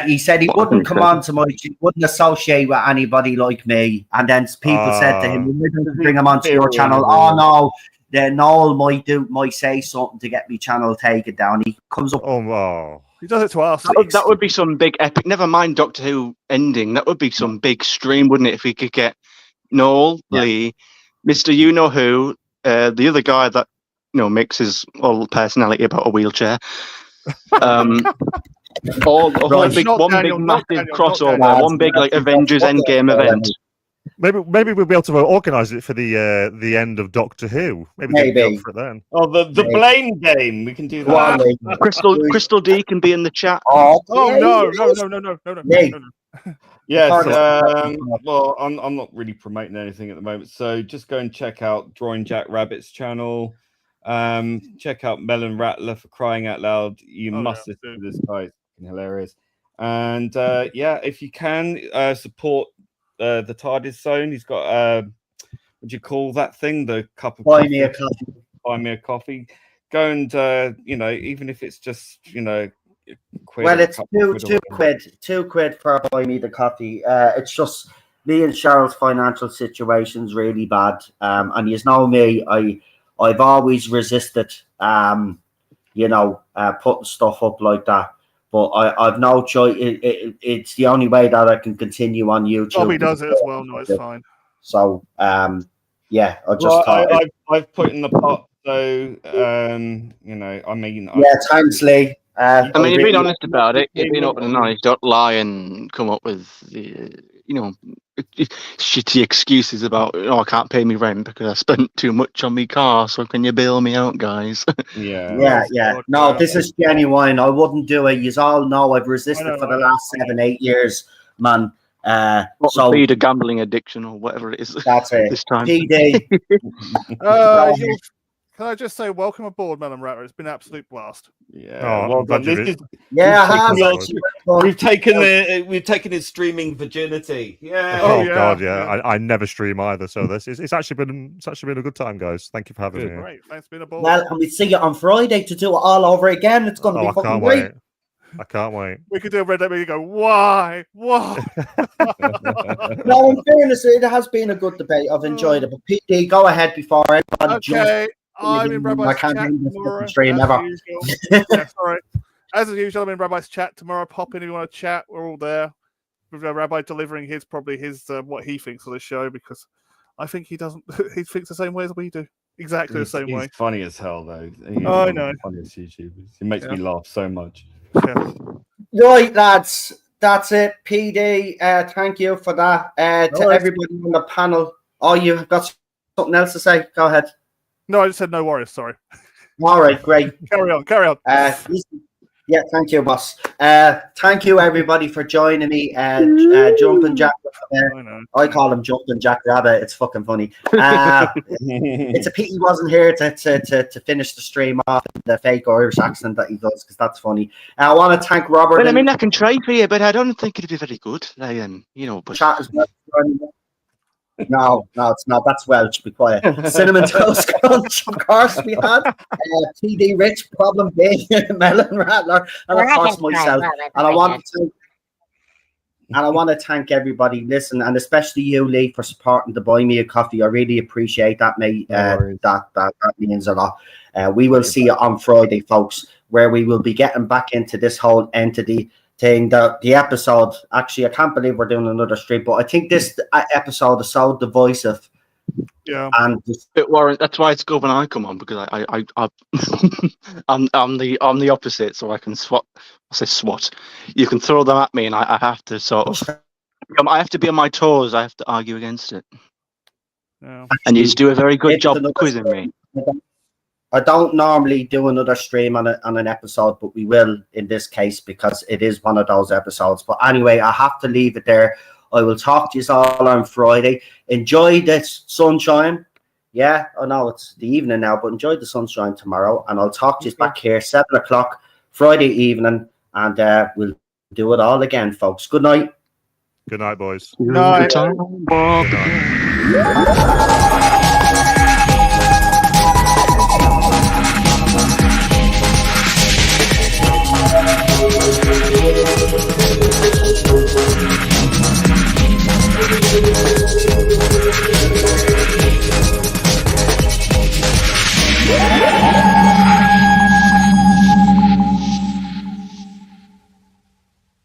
He said he wouldn't come on to he wouldn't associate with anybody like me. And then people said to him, "We didn't bring him onto your channel." Oh no, then Noel might say something to get me channel taken down. He comes up. Oh wow. He does it to us. That would be some big epic. Never mind Doctor Who ending. That would be some big stream, wouldn't it? If we could get Noel, Lee, Mr. You Know Who, the other guy that makes his whole personality about a wheelchair. One big massive crossover, one big like Avengers Endgame event. Maybe we'll be able to organise it for the end of Doctor Who. Maybe for it then. Oh, the blame game. We can do that. Crystal D can be in the chat. No. Yes. Well, I'm not really promoting anything at the moment, so just go and check out Drawing Jack Rabbit's channel. Check out Melon Rattler, for crying out loud. You must listen to this guy. It's hilarious. And if you can support the TARDIS Zone. He's got what do you call that thing? The cup of Buy me a coffee. Buy me a coffee. Go and even if it's just quid. Well, it's two quid for buy me the coffee. It's just me and Cheryl's financial situation's really bad. And you know me, I've always resisted putting stuff up like that. But I've no choice. It's the only way that I can continue on YouTube. Bobby does it as well. No, it's fine. So, I just I've put in the pot. So, thanks, Lee. You've been honest about it. You've been open and honest. Don't lie and come up with shitty excuses about I can't pay me rent because I spent too much on my car. So can you bail me out, guys? Yeah. No, this is genuine. I wouldn't do it. You all know I've resisted for the last 7-8 years, man. So feed a gambling addiction or whatever it is. That's it. This time. PD. Can I just say, welcome aboard, Melon Rattler. It's been an absolute blast. Yeah. We've taken his streaming virginity. Yeah. God, yeah. I never stream either, so it's actually been a good time, guys. Thank you for having me. Great. Thanks for being aboard. Well, and we see you on Friday to do it all over again. It's going to be fucking great. I can't wait. We could do a red light where you go, why? No, in fairness, it has been a good debate. I've enjoyed it. But PD, go ahead before everybody jumps. I'm in Rabbi's chat tomorrow. As usual, I'm in Rabbi's chat tomorrow. Pop in if you want to chat. We're all there. With Rabbi delivering his what he thinks of the show, because I think he doesn't. He thinks the same way as we do. Exactly the same way. He's funny as hell, though. I know. Funniest YouTubers. He makes me laugh so much. Yeah. Right, lads. That's it. PD, thank you for that. To everybody on the panel. Oh, you've got something else to say? Go ahead. No, I just said no worries. Sorry. All right, great. Carry on. Yeah, thank you, boss. Thank you, everybody, for joining me. Jumping Jack. I call him Jumping Jack Rabbit. It's fucking funny. It's a pity he wasn't here to finish the stream off the fake Irish accent that he does, because that's funny. I want to thank Robert. Well, I can try for you, but I don't think it'd be very good. But chat as well. No, it's not. That's Welsh. Be quiet. Cinnamon Toast Crunch, of course, we had. TD Rich, Problem Big, Melon Rattler, and of course myself. And I want to thank everybody. Listen, and especially you, Lee, for supporting the Buy Me a Coffee. I really appreciate that, mate. That means a lot. We will see you on Friday, folks, where we will be getting back into this whole entity thing. The episode, actually, I can't believe we're doing another stream, but I think this episode is so divisive. Yeah, and Warren, that's why it's good when I come on, because I'm the opposite, so I can swat. You can throw them at me, and I have to sort of. I have to be on my toes. I have to argue against it. Yeah. And you do a very good job quizzing me. I don't normally do another stream on an episode, but we will in this case, because it is one of those episodes. But anyway, I have to leave it there. I will talk to you all on Friday. Enjoy this sunshine. Yeah, I know it's the evening now, but enjoy the sunshine tomorrow. And I'll talk to you back here 7 o'clock Friday evening, and we'll do it all again, folks. Good night. Good night, boys. Good night. Good night.